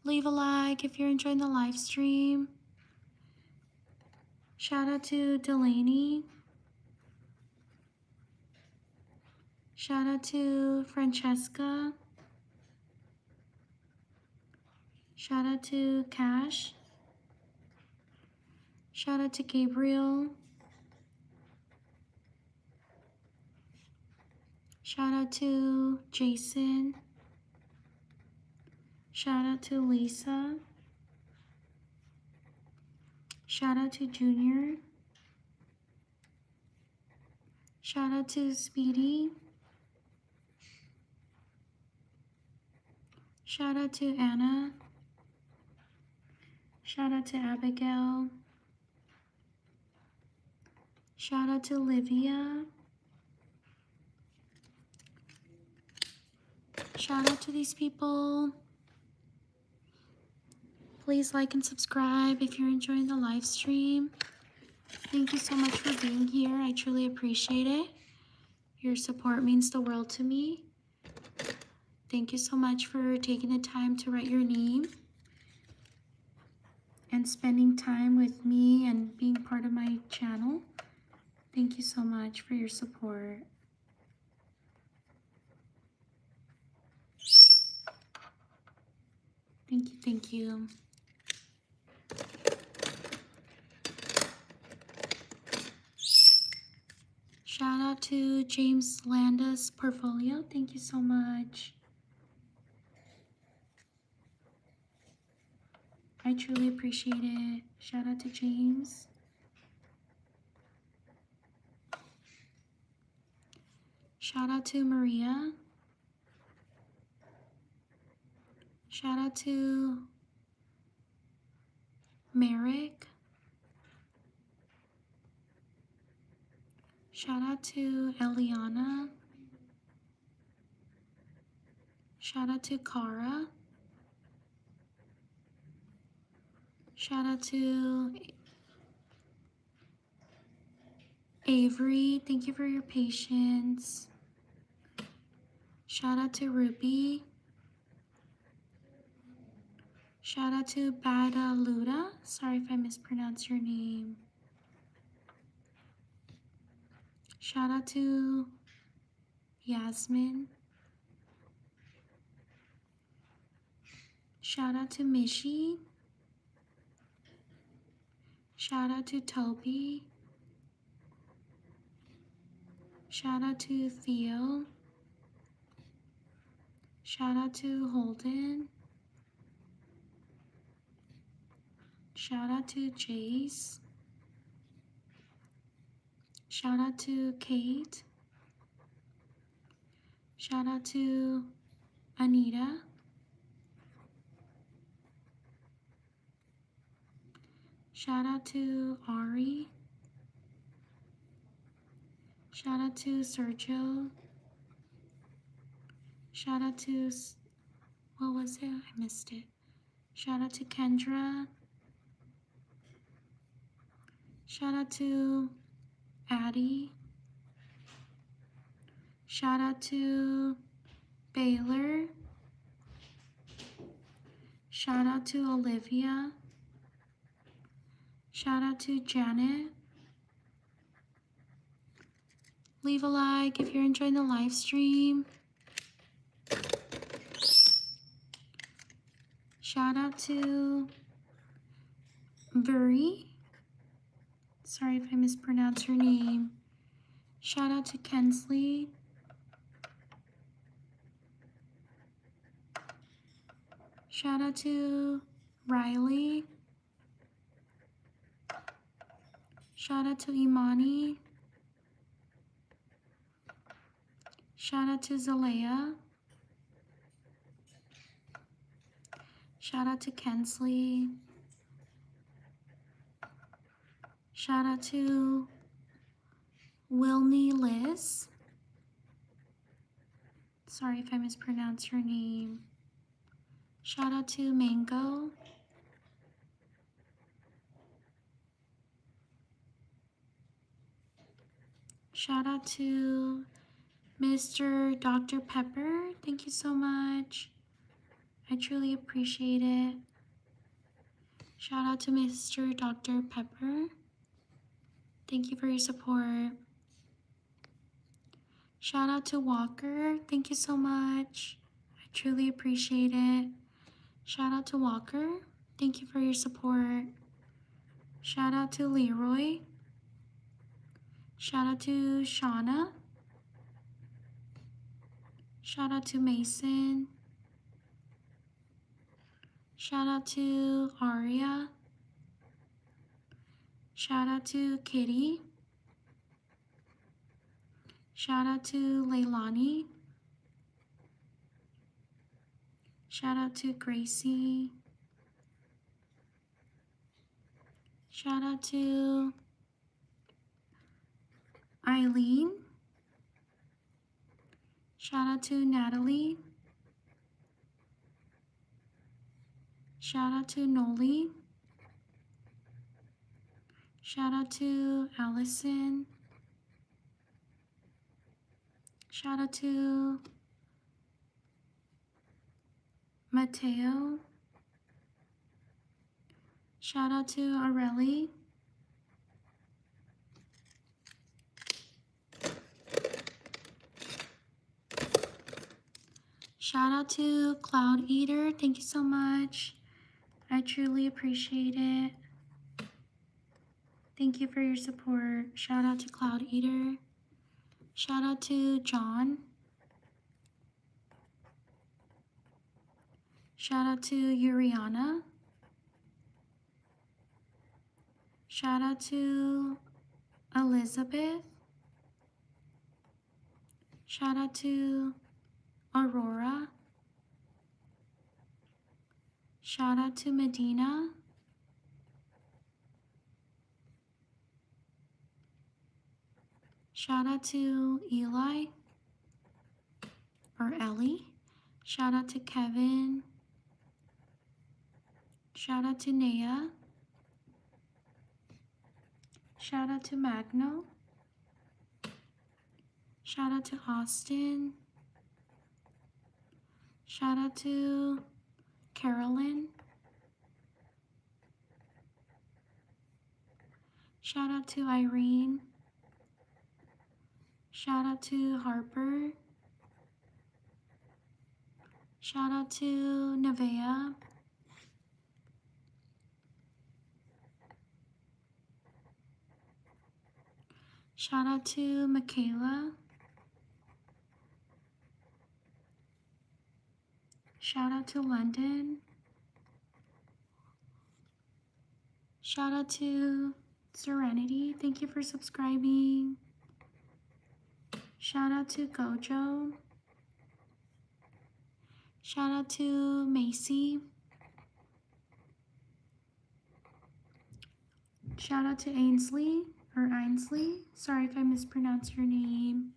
Leave a like if you're enjoying the live stream. Shout out to Delaney. Shout out to Francesca. Shout out to Cash. Shout out to Gabriel. Shout out to Jason. Shout out to Lisa. Shout out to Junior. Shout out to Speedy. Shout out to Anna. Shout out to Abigail. Shout out to Livia. Shout out to these people. Please like and subscribe if you're enjoying the live stream. Thank you so much for being here. I truly appreciate it. Your support means the world to me. Thank you so much for taking the time to write your name and spending time with me and being part of my channel. Thank you so much for your support. Thank you, thank you. Shout out to James Landis Portfolio. Thank you so much. I truly appreciate it. Shout out to James. Shout out to Maria. Shout out to Merrick. Shout out to Eliana. Shout out to Cara. Shout out to Avery. Thank you for your patience. Shout out to Ruby. Shout out to Badaluda. Sorry if I mispronounced your name. Shout out to Yasmin. Shout out to Mishi. Shout out to Toby. Shout out to Theo. Shout out to Holden. Shout out to Jace. Shout out to Kate. Shout out to Anita. Shout out to Ari. Shout out to Sergio. Shout out to, what was it? I missed it. Shout out to Kendra. Shout out to Addie. Shout out to Baylor. Shout out to Olivia. Shout out to Janet. Leave a like if you're enjoying the live stream. Shout out to Vuri. Sorry if I mispronounced her name. Shout out to Kensley. Shout out to Riley. Shout out to Imani. Shout out to Zalea. Shout out to Kensley. Shout out to Wilney Liz. Sorry if I mispronounced your name. Shout out to Mango. Shout out to Mr. Dr. Pepper. Thank you so much. I truly appreciate it. Shout out to Mr. Dr. Pepper. Thank you for your support. Shout out to Walker. Thank you so much. I truly appreciate it. Shout out to Walker. Thank you for your support. Shout out to Leroy. Shout out to Shauna. Shout out to Mason. Shout out to Aria. Shout out to Kitty. Shout out to Leilani. Shout out to Gracie. Shout out to Eileen. Shout out to Natalie. Shout out to Noli. Shout out to Allison. Shout out to Mateo. Shout out to Areli. Shout out to Cloud Eater. Thank you so much. I truly appreciate it. Thank you for your support. Shout out to Cloud Eater. Shout out to John. Shout out to Uriana. Shout out to Elizabeth. Shout out to Aurora. Shout out to Medina. Shout out to Eli or Ellie. Shout out to Kevin. Shout out to Naya. Shout out to Magno. Shout out to Austin. Shout out to Carolyn. Shout out to Irene. Shout out to Harper. Shout out to Nevaeh. Shout out to Michaela. Shout out to London. Shout out to Serenity. Thank you for subscribing. Shout out to Gojo. Shout out to Macy. Shout out to Ainsley. Sorry if I mispronounced your name.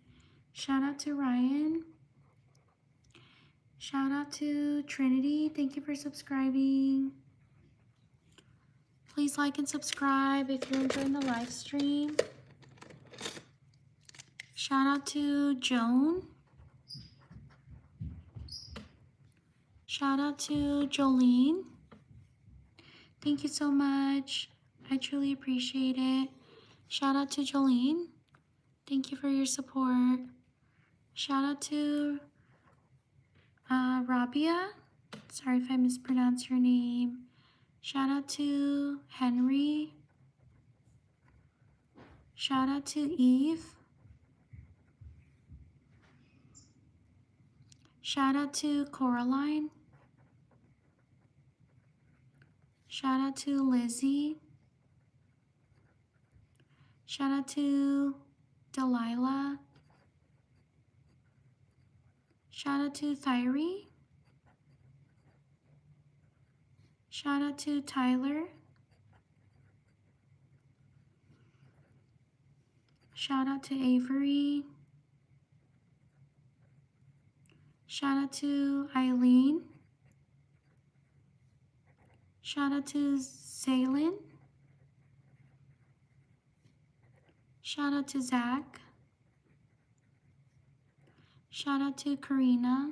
Shout out to Ryan. Shout out to Trinity. Thank you for subscribing. Please like and subscribe if you're enjoying the live stream. Shout out to Joan. Shout out to Jolene. Thank you so much. I truly appreciate it. Shout out to Jolene. Thank you for your support. Shout out to Rabia. Sorry if I mispronounced your name. Shout out to Henry. Shout out to Eve. Shout out to Coraline. Shout out to Lizzie. Shout out to Delilah. Shout out to Thyre. Shout out to Tyler. Shout out to Avery. Shout out to Eileen. Shout out to Zaylin. Shout out to Zach. Shout out to Karina.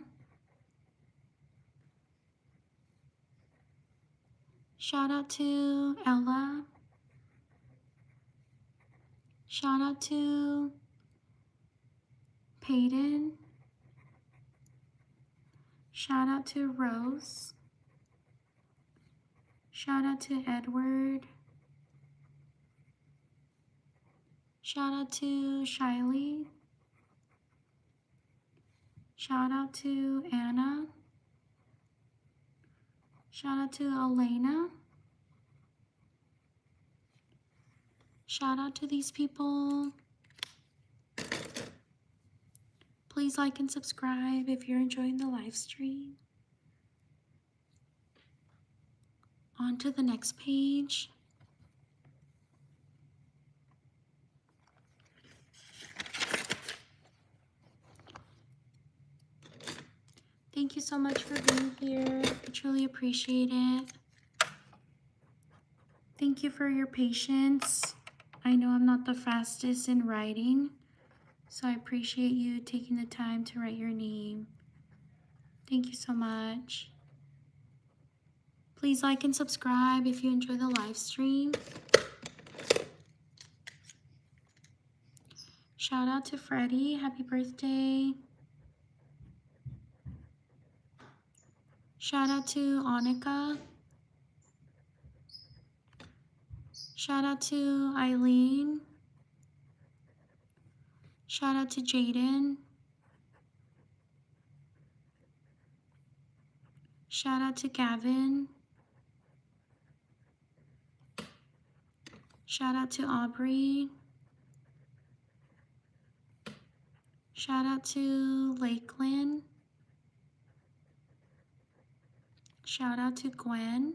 Shout out to Ella. Shout out to Peyton. Shout out to Rose. Shout out to Edward. Shout out to Shiley. Shout out to Anna. Shout out to Elena. Shout out to these people. Please like and subscribe if you're enjoying the live stream. On to the next page. Thank you so much for being here. I truly appreciate it. Thank you for your patience. I know I'm not the fastest in writing, so I appreciate you taking the time to write your name. Thank you so much. Please like and subscribe if you enjoy the live stream. Shout out to Freddie. Happy birthday. Shout out to Annika. Shout out to Eileen. Shout out to Jaden. Shout out to Gavin. Shout out to Aubrey. Shout out to Lakeland. Shout out to Gwen.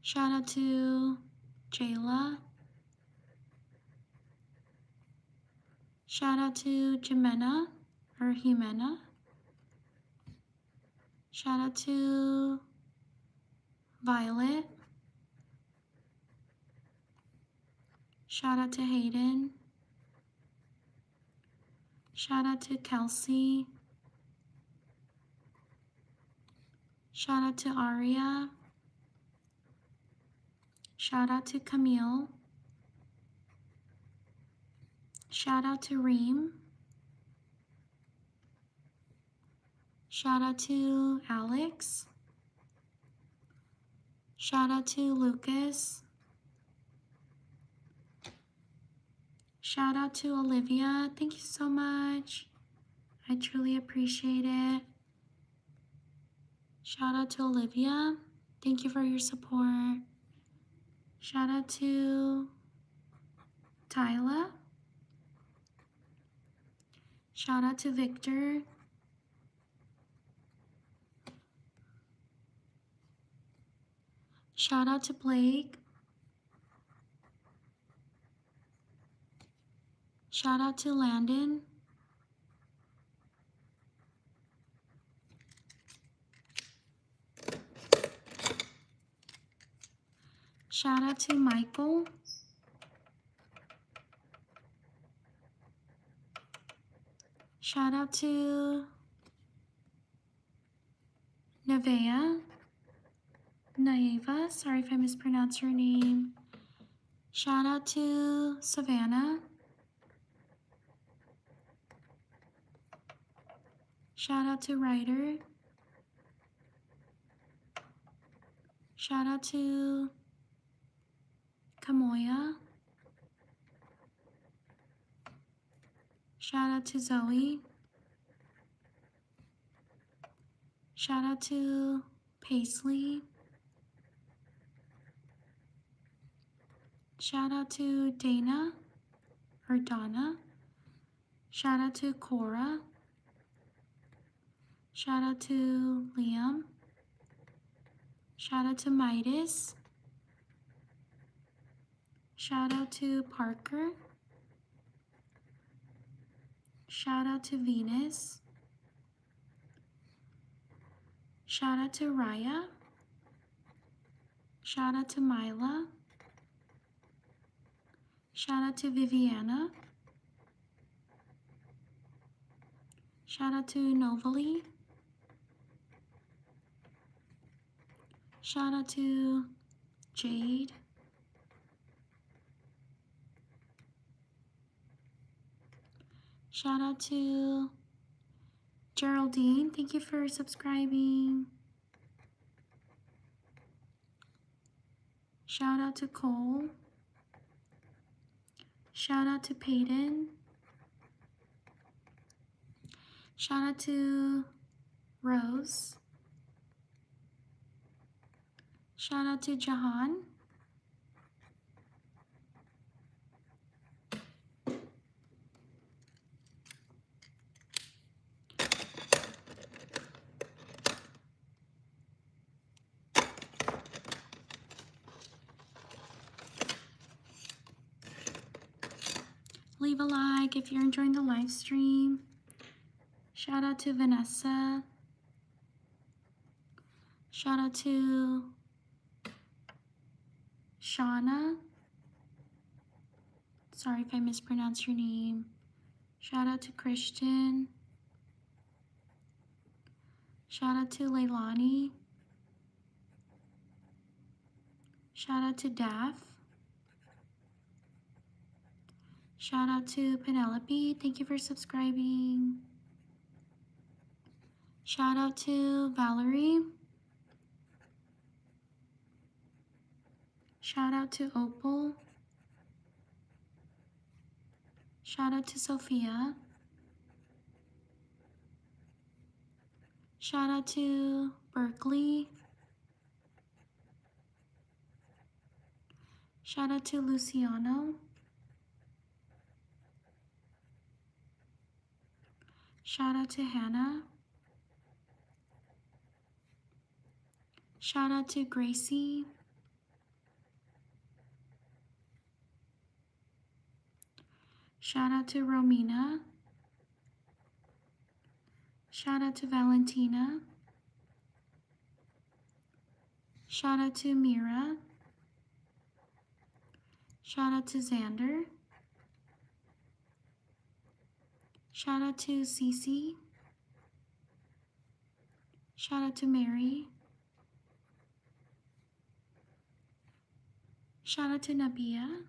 Shout out to Jayla. Shout out to Jimena or Jimena. Shout out to Violet. Shout out to Hayden. Shout out to Kelsey. Shout out to Aria. Shout out to Camille. Shout out to Reem. Shout out to Alex. Shout out to Lucas. Shout out to Olivia. Thank you so much. I truly appreciate it. Shout out to Olivia. Thank you for your support. Shout out to Tyla. Shout out to Victor. Shout out to Blake. Shout out to Landon. Shout out to Michael. Shout out to Naeva, sorry if I mispronounced your name. Shout out to Savannah. Shout out to Ryder. Shout out to Kamoya. Shout out to Zoe. Shout out to Paisley. Shout out to Dana or Donna. Shout out to Cora. Shout out to Liam. Shout out to Midas. Shout out to Parker. Shout out to Venus. Shout out to Raya. Shout out to Mila. Shout out to Viviana. Shout out to Novali. Shout out to Jade. Shout out to Geraldine. Thank you for subscribing. Shout out to Cole. Shout out to Peyton. Shout out to Rose. Shout out to Jahan. Leave a like if you're enjoying the live stream. Shout out to Vanessa. Shout out to Shauna. Sorry if I mispronounced your name. Shout out to Christian. Shout out to Leilani. Shout out to Daph. Shout out to Penelope. Thank you for subscribing. Shout out to Valerie. Shout out to Opal. Shout out to Sophia. Shout out to Berkeley. Shout out to Luciano. Shout out to Hannah. Shout out to Gracie. Shout out to Romina. Shout out to Valentina. Shout out to Mira. Shout out to Xander. Shout out to Cece. Shout out to Mary. Shout out to Nabia.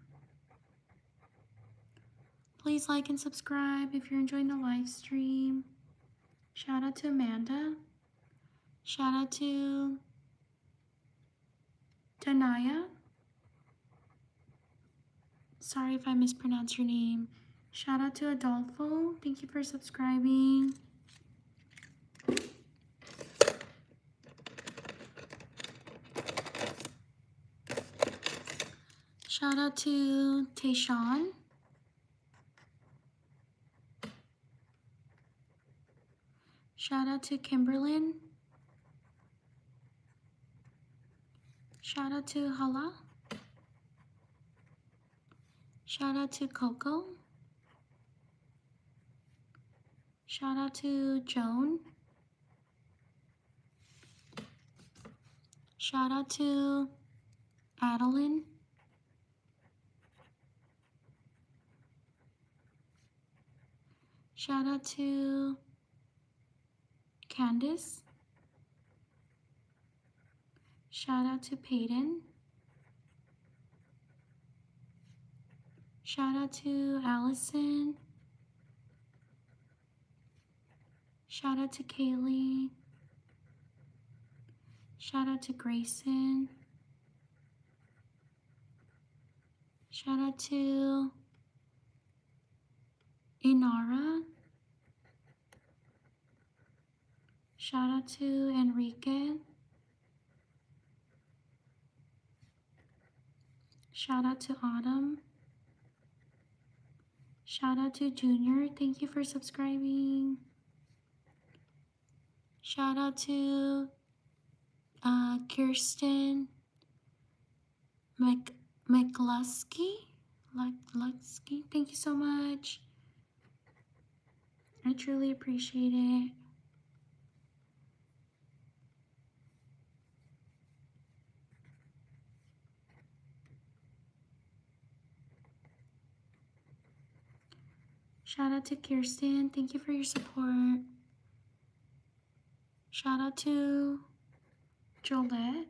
Please like and subscribe if you're enjoying the live stream. Shout out to Amanda. Shout out to Danaya. Sorry if I mispronounced your name. Shout out to Adolfo. Thank you for subscribing. Shout out to Tayshawn. Shout out to Kimberlyn. Shout out to Hala. Shout out to Coco. Shout out to Joan. Shout out to Adeline. Shout out to Candace. Shout out to Peyton. Shout out to Allison. Shout out to Kaylee. Shout out to Grayson. Shout out to Inara. Shout out to Enrique. Shout out to Autumn. Shout out to Junior. Thank you for subscribing. Shout out to Kirsten McLusky. Thank you so much. I truly appreciate it. Shout out to Kirsten. Thank you for your support. Shout out to Jolette.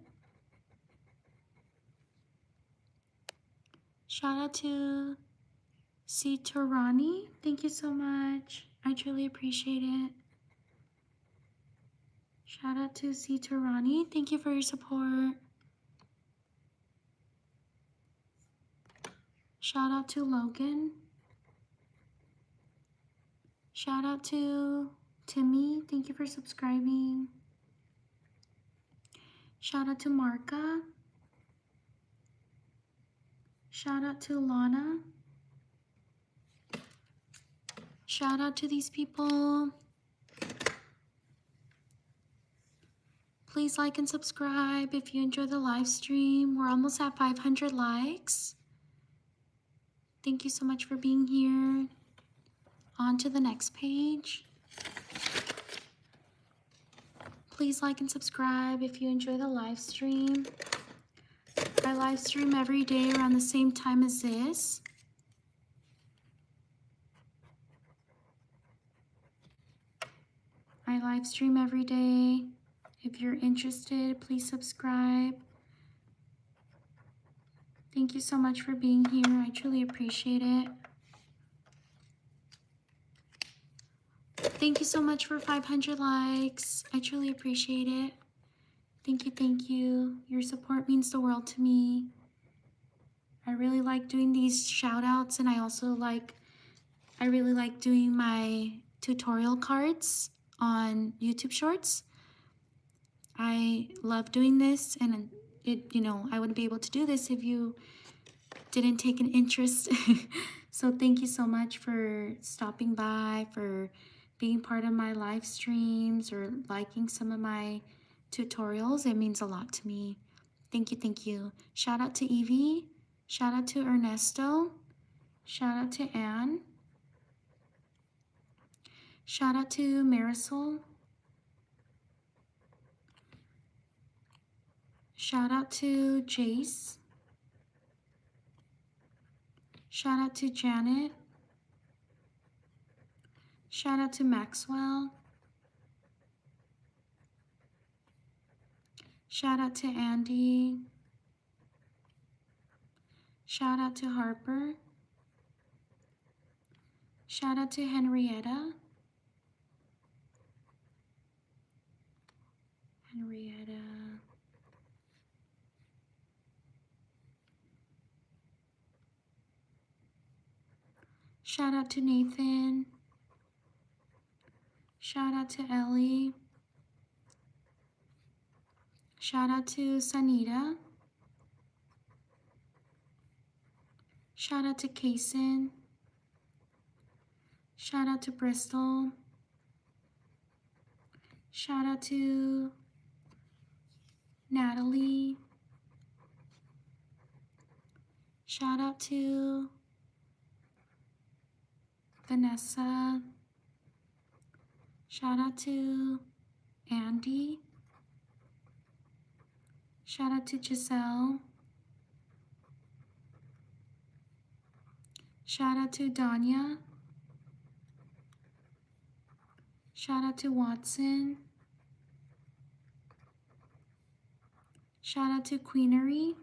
Shout out to Sitorani. Thank you so much. I truly appreciate it. Shout out to Sitorani. Thank you for your support. Shout out to Logan. Shout out to Timmy, thank you for subscribing. Shout out to Marka. Shout out to Lana. Shout out to these people. Please like and subscribe if you enjoy the live stream. We're almost at 500 likes. Thank you so much for being here. On to the next page. Please like and subscribe if you enjoy the live stream. I live stream every day around the same time as this. I live stream every day. If you're interested, please subscribe. Thank you so much for being here. I truly appreciate it. Thank you so much for 500 likes. I truly appreciate it. Thank you, thank you. Your support means the world to me. I really like doing these shout outs, and I really like doing my tutorial cards on YouTube Shorts. I love doing this, and I wouldn't be able to do this if you didn't take an interest. So thank you so much for stopping by, for being part of my live streams, or liking some of my tutorials. It means a lot to me. Thank you, thank you. Shout out to Evie. Shout out to Ernesto. Shout out to Anne. Shout out to Marisol. Shout out to Jace. Shout out to Janet. Shout out to Maxwell. Shout out to Andy. Shout out to Harper. Shout out to Henrietta. Shout out to Nathan. Shout out to Ellie. Shout out to Sanita. Shout out to Kaysen. Shout out to Bristol. Shout out to Natalie. Shout out to Vanessa. Shout out to Andy. Shout out to Giselle. Shout out to Danya. Shout out to Watson. Shout out to Queenery.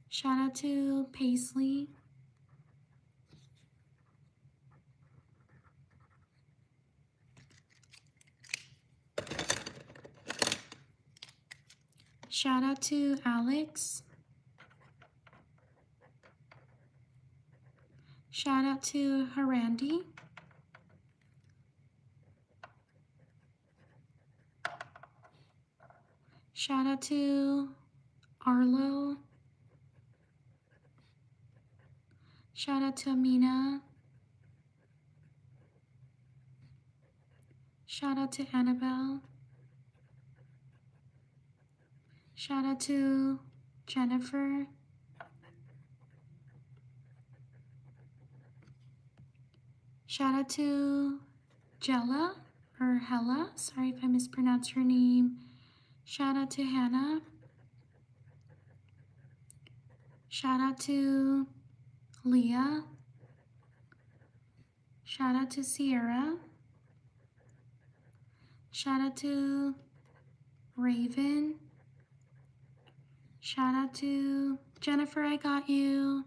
Shout out to Paisley. Shout out to Alex. Shout out to Harandi. Shout out to Arlo. Shout out to Amina. Shout out to Annabelle. Shout out to Jennifer. Shout out to Jella, or Hella. Sorry if I mispronounced her name. Shout out to Hannah. Shout out to Leah. Shout out to Sierra. Shout out to Raven. Shout out to Jennifer, I got you.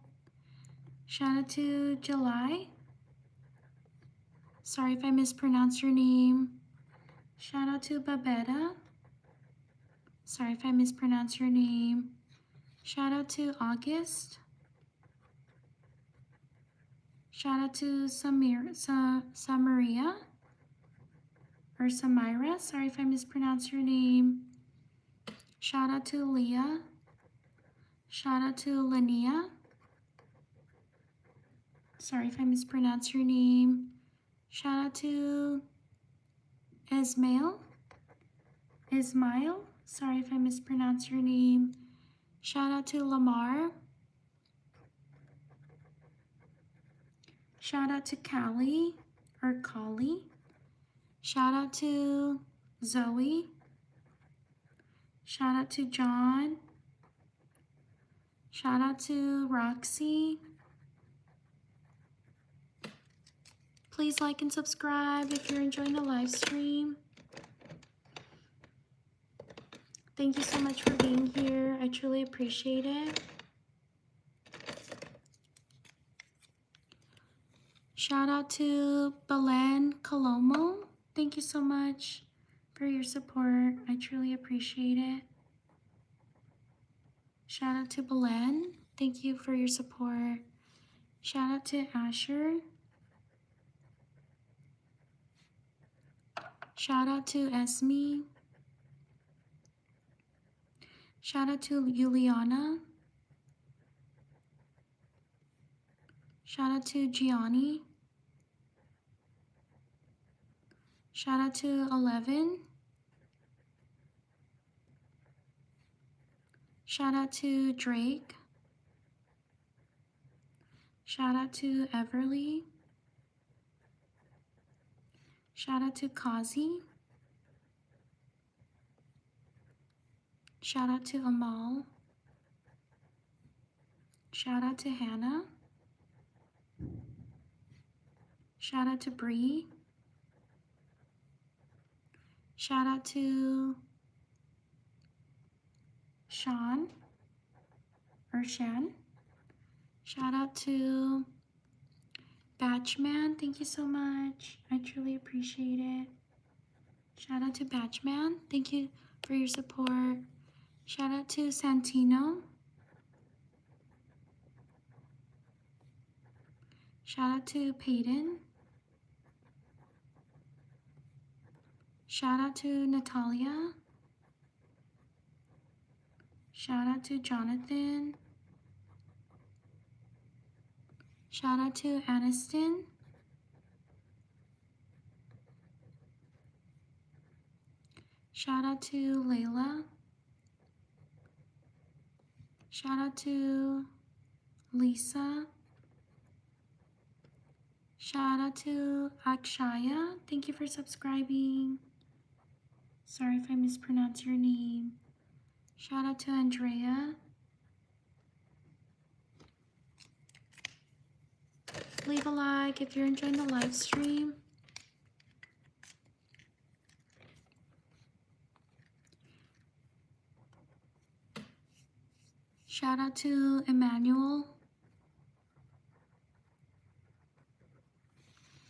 Shout out to July. Sorry if I mispronounced your name. Shout out to Babetta. Sorry if I mispronounced your name. Shout out to August. Shout out to Samaria or Samira. Sorry if I mispronounce your name. Shout out to Leah. Shout out to Lania. Sorry if I mispronounce your name. Shout out to Ismail. Sorry if I mispronounce your name. Shout out to Lamar. Shout out to Callie or Kali. Shout out to Zoe. Shout out to John. Shout out to Roxy. Please like and subscribe if you're enjoying the live stream. Thank you so much for being here. I truly appreciate it. Shout out to Belen Colomo. Thank you so much for your support. I truly appreciate it. Shout out to Belen. Thank you for your support. Shout out to Asher. Shout out to Esme. Shout out to Juliana. Shout out to Gianni. Shout out to 11. Shout out to Drake. Shout out to Everly. Shout out to Kazi. Shout out to Amal. Shout out to Hannah. Shout out to Bree. Shout out to Sean or Shan. Shout out to Batchman. Thank you so much. I truly appreciate it. Shout out to Batchman. Thank you for your support. Shout out to Santino. Shout out to Peyton. Shout out to Natalia. Shout out to Jonathan. Shout out to Aniston. Shout out to Layla. Shout out to Lisa. Shout out to Akshaya. Thank you for subscribing. Sorry if I mispronounce your name. Shout out to Andrea. Leave a like if you're enjoying the live stream. Shout out to Emmanuel.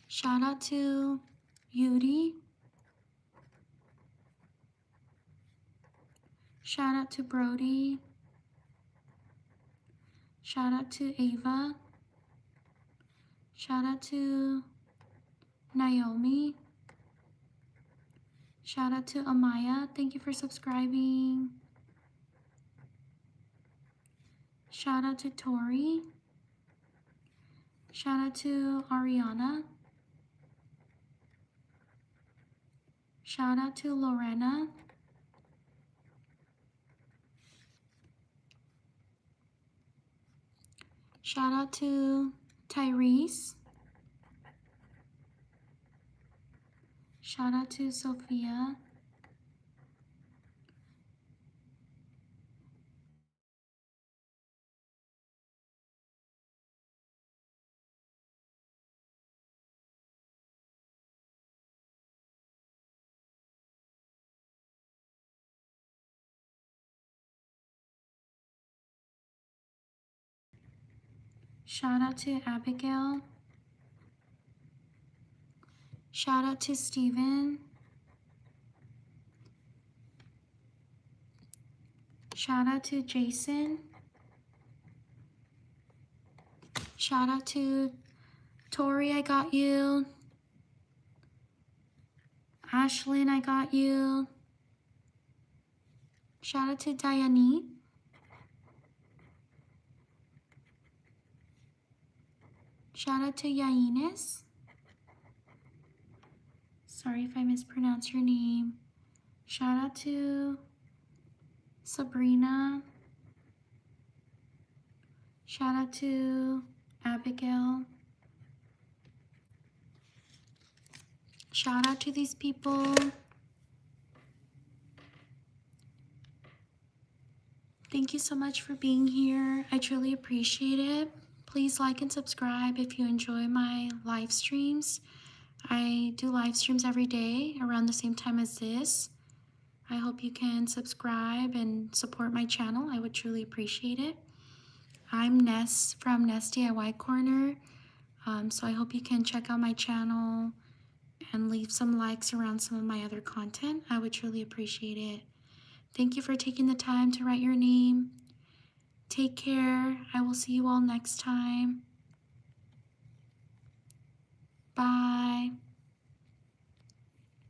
Shout out to Yuri. Shout out to Brody. Shout out to Ava. Shout out to Naomi. Shout out to Amaya. Thank you for subscribing. Shout out to Tori. Shout out to Ariana. Shout out to Lorena. Shout out to Tyrese. Shout out to Sophia. Shout out to Abigail. Shout out to Steven. Shout out to Jason. Shout out to Tori, I got you. Ashlyn, I got you. Shout out to Diane. Shout out to Yaines. Sorry if I mispronounce your name. Shout out to Sabrina. Shout out to Abigail. Shout out to these people. Thank you so much for being here. I truly appreciate it. Please like and subscribe if you enjoy my live streams. I do live streams every day around the same time as this. I hope you can subscribe and support my channel. I would truly appreciate it. I'm Ness from NessDIYcorner. So I hope you can check out my channel and leave some likes around some of my other content. I would truly appreciate it. Thank you for taking the time to write your name. Take care. I will see you all next time. Bye.